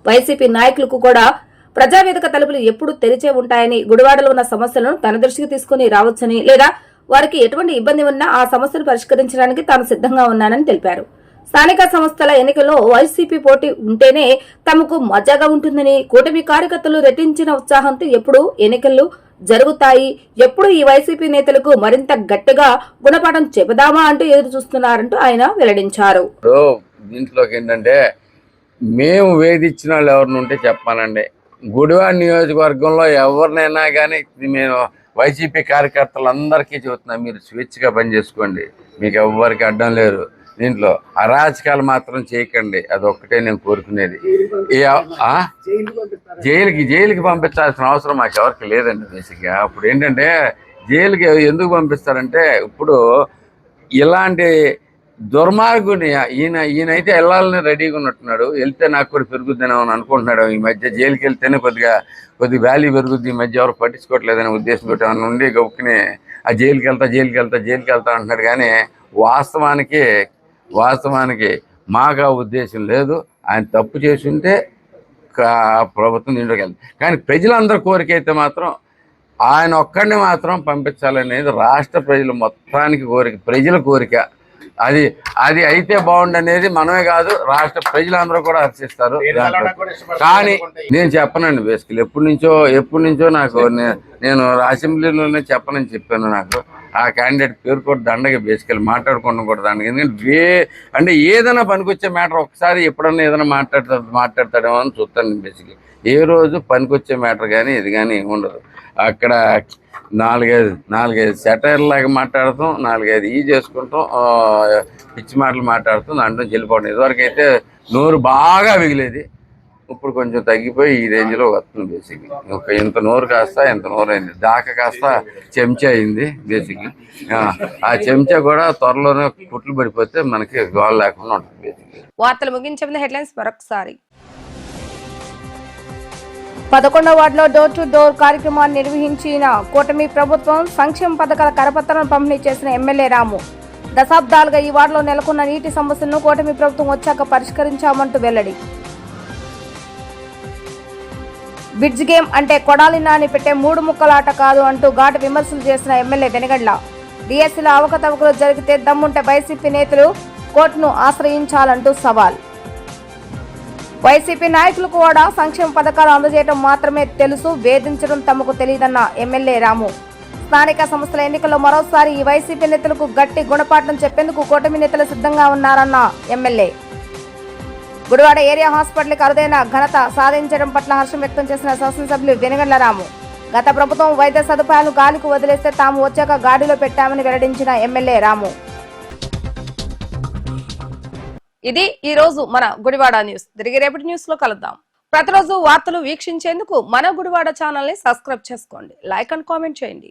వైసీపీ నాయకులకు కూడా ప్రజావేదిక తలుపులు ఎప్పుడూ తెరిచే ఉంటాయని, గుడివాడలో ఉన్న సమస్యలను తన దృష్టికి తీసుకుని రావచ్చని, లేదా వారికి ఎటువంటి ఇబ్బంది ఉన్నా ఆ సమస్యను పరిష్కరించడానికి తాను సిద్ధంగా ఉన్నానని తెలిపారు. స్థానిక సంస్థల ఎన్నికల్లో వైసీపీ పోటీ ఉంటేనే తమకు మజాగా ఉంటుందని, కూటమి కార్యకర్తలు రెట్టించిన ఉత్సాహంతో ఎప్పుడు ఎన్నికలు జరుగుతాయి, ఎప్పుడు ఈ వైసీపీ నేతలకు మరింత గట్టిగా గుణపాఠం చెబుదామా అంటూ ఎదురు చూస్తున్నారంటూ ఆయన వెల్లడించారు. దీంట్లోకి ఏంటంటే మేము వేధించిన వాళ్ళు ఎవరిని ఉంటే చెప్పాలండి. గుడివాడ నియోజకవర్గంలో ఎవరినైనా కానీ మేము వైసీపీ కార్యకర్తలందరికీ చెబుతున్నాం, మీరు స్వేచ్ఛగా పనిచేసుకోండి, మీకు ఎవ్వరికి అడ్డం లేరు. దీంట్లో అరాచకాలు మాత్రం చేయకండి, అదొక్కటే నేను కోరుకునేది. జైలుకి పంపించాల్సిన అవసరం మాకు ఎవరికి లేదండి. బేసిక్గా ఇప్పుడు ఏంటంటే జైలుకి ఎందుకు పంపిస్తారంటే, ఇప్పుడు ఇలాంటి దుర్మార్గుని ఈయనైతే వెళ్ళాలని రెడీగా ఉన్నట్టున్నాడు. వెళ్తే నాకు కూడా పెరుగుద్దని అనుకుంటున్నాడు. ఈ మధ్య జైలుకి వెళ్తేనే కొద్దిగా వాల్యూ పెరుగుద్ది. ఈ మధ్య ఎవరు పట్టించుకోవట్లేదనే ఉద్దేశంతో ఏమన్నా ఉండి గొప్పని ఆ జైలుకి వెళ్తా అంటున్నాడు. కానీ వాస్తవానికి మాకు ఆ ఉద్దేశం లేదు. ఆయన తప్పు చేసి ఉంటే ప్రభుత్వం దీంట్లోకి వెళ్తుంది. కానీ ప్రజలందరి కోరిక అయితే మాత్రం ఆయన ఒక్కడిని మాత్రం పంపించాలనేది రాష్ట్ర ప్రజలు మొత్తానికి ప్రజల కోరిక. అది అయితే బాగుండనేది మనమే కాదు, రాష్ట్ర ప్రజలందరూ కూడా హర్షిస్తారు. కానీ నేను చెప్పనండి. బేసికలీ ఎప్పటి నుంచో నాకు నేను అసెంబ్లీలోనే చెప్పనని చెప్పాను. నాకు ఆ క్యాండిడేట్ పేరు కూడా దండగా బేసికలీ మాట్లాడుకోవడం కూడా దండగా. ఎందుకంటే అంటే ఏదైనా పనికొచ్చే మ్యాటర్ ఒకసారి ఎప్పుడన్నా ఏదైనా మాట్లాడతాడేమో అని చూస్తాను. బేసికలీ ఏ రోజు పనికొచ్చే మ్యాటర్ కానీ ఇది కానీ ఉండదు. అక్కడ నాలుగైదు సెటైర్ లాగా మాట్లాడతాం, 4-5 చేసుకుంటాం, పిచ్చి మాటలు మాట్లాడుతాం, దాంట్లో చెల్లిపోవడం. ఇదివరకు అయితే నోరు బాగా మిగిలేది, ఇప్పుడు కొంచెం తగ్గిపోయి ఈ రేంజ్లో వస్తుంది. బేసిక్లీ ఇంత నోరు అయింది, దాకా కాస్త చెంచా అయింది. బేసిక్లీ ఆ చెంచా కూడా త్వరలోనే కుట్లు పడిపోతే మనకి గోల లేకుండా ఉంటుంది. బేసిక్లీ వార్తలు ముగించే ముందు హెడ్లైన్స్ మరొకసారి. 11వ వార్డులో డోర్ టు డోర్ కార్యక్రమాన్ని నిర్వహించిన కూటమి ప్రభుత్వం. సంక్షేమ పథకాల కరపత్రాలను పంపిణీ చేసిన ఎమ్మెల్యే రాము. దశాబ్దాలుగా ఈ వార్డులో నెలకొన్న నీటి సమస్యలను కూటమి ప్రభుత్వం వచ్చాక పరిష్కరించామంటూ వెల్లడి. బిడ్జ్ గేమ్ అంటే కొడాలి నాని పెట్టే 3 ముక్కలాట కాదు అంటూ ఘాటు విమర్శలు చేసిన ఎమ్మెల్యే వెనగండ్ల. డిఎస్సీలో అవకతవకలు జరిగితే దమ్ముంటే వైసీపీ నేతలు కోర్టును ఆశ్రయించాలంటూ సవాల్. వైసీపీ నాయకులు కూడా సంక్షేమ పథకాలు అందజేయడం మాత్రమే తెలుసు, వేధించడం తమకు తెలియదన్న ఎమ్మెల్యే రాము. స్థానిక సంస్థల ఎన్నికల్లో మరోసారి ఈ వైసీపీ నేతలకు గట్టి గుణపాఠం చెప్పేందుకు కూటమి నేతలు సిద్ధంగా ఉన్నారన్న ఎమ్మెల్యే. గుడివాడ ఏరియా హాస్పిటల్కి అరుదైన ఘనత సాధించడం పట్ల హర్షం వ్యక్తం చేసిన శాసనసభ్యులు వెనుగండ్ల రాము. గత ప్రభుత్వం వైద్య సదుపాయాలను గాలికి వదిలేస్తే తాము వచ్చాక గాడిలో పెట్టామని వెల్లడించిన ఎమ్మెల్యే రాము. ఇది ఈ రోజు మన గుడివాడ న్యూస్. తిరిగి రేపటి న్యూస్ లో కలుద్దాం. ప్రతిరోజు వార్తలు వీక్షించేందుకు మన గుడివాడ ఛానల్ ని సబ్స్క్రైబ్ చేసుకోండి, లైక్ అండ్ కామెంట్ చేయండి.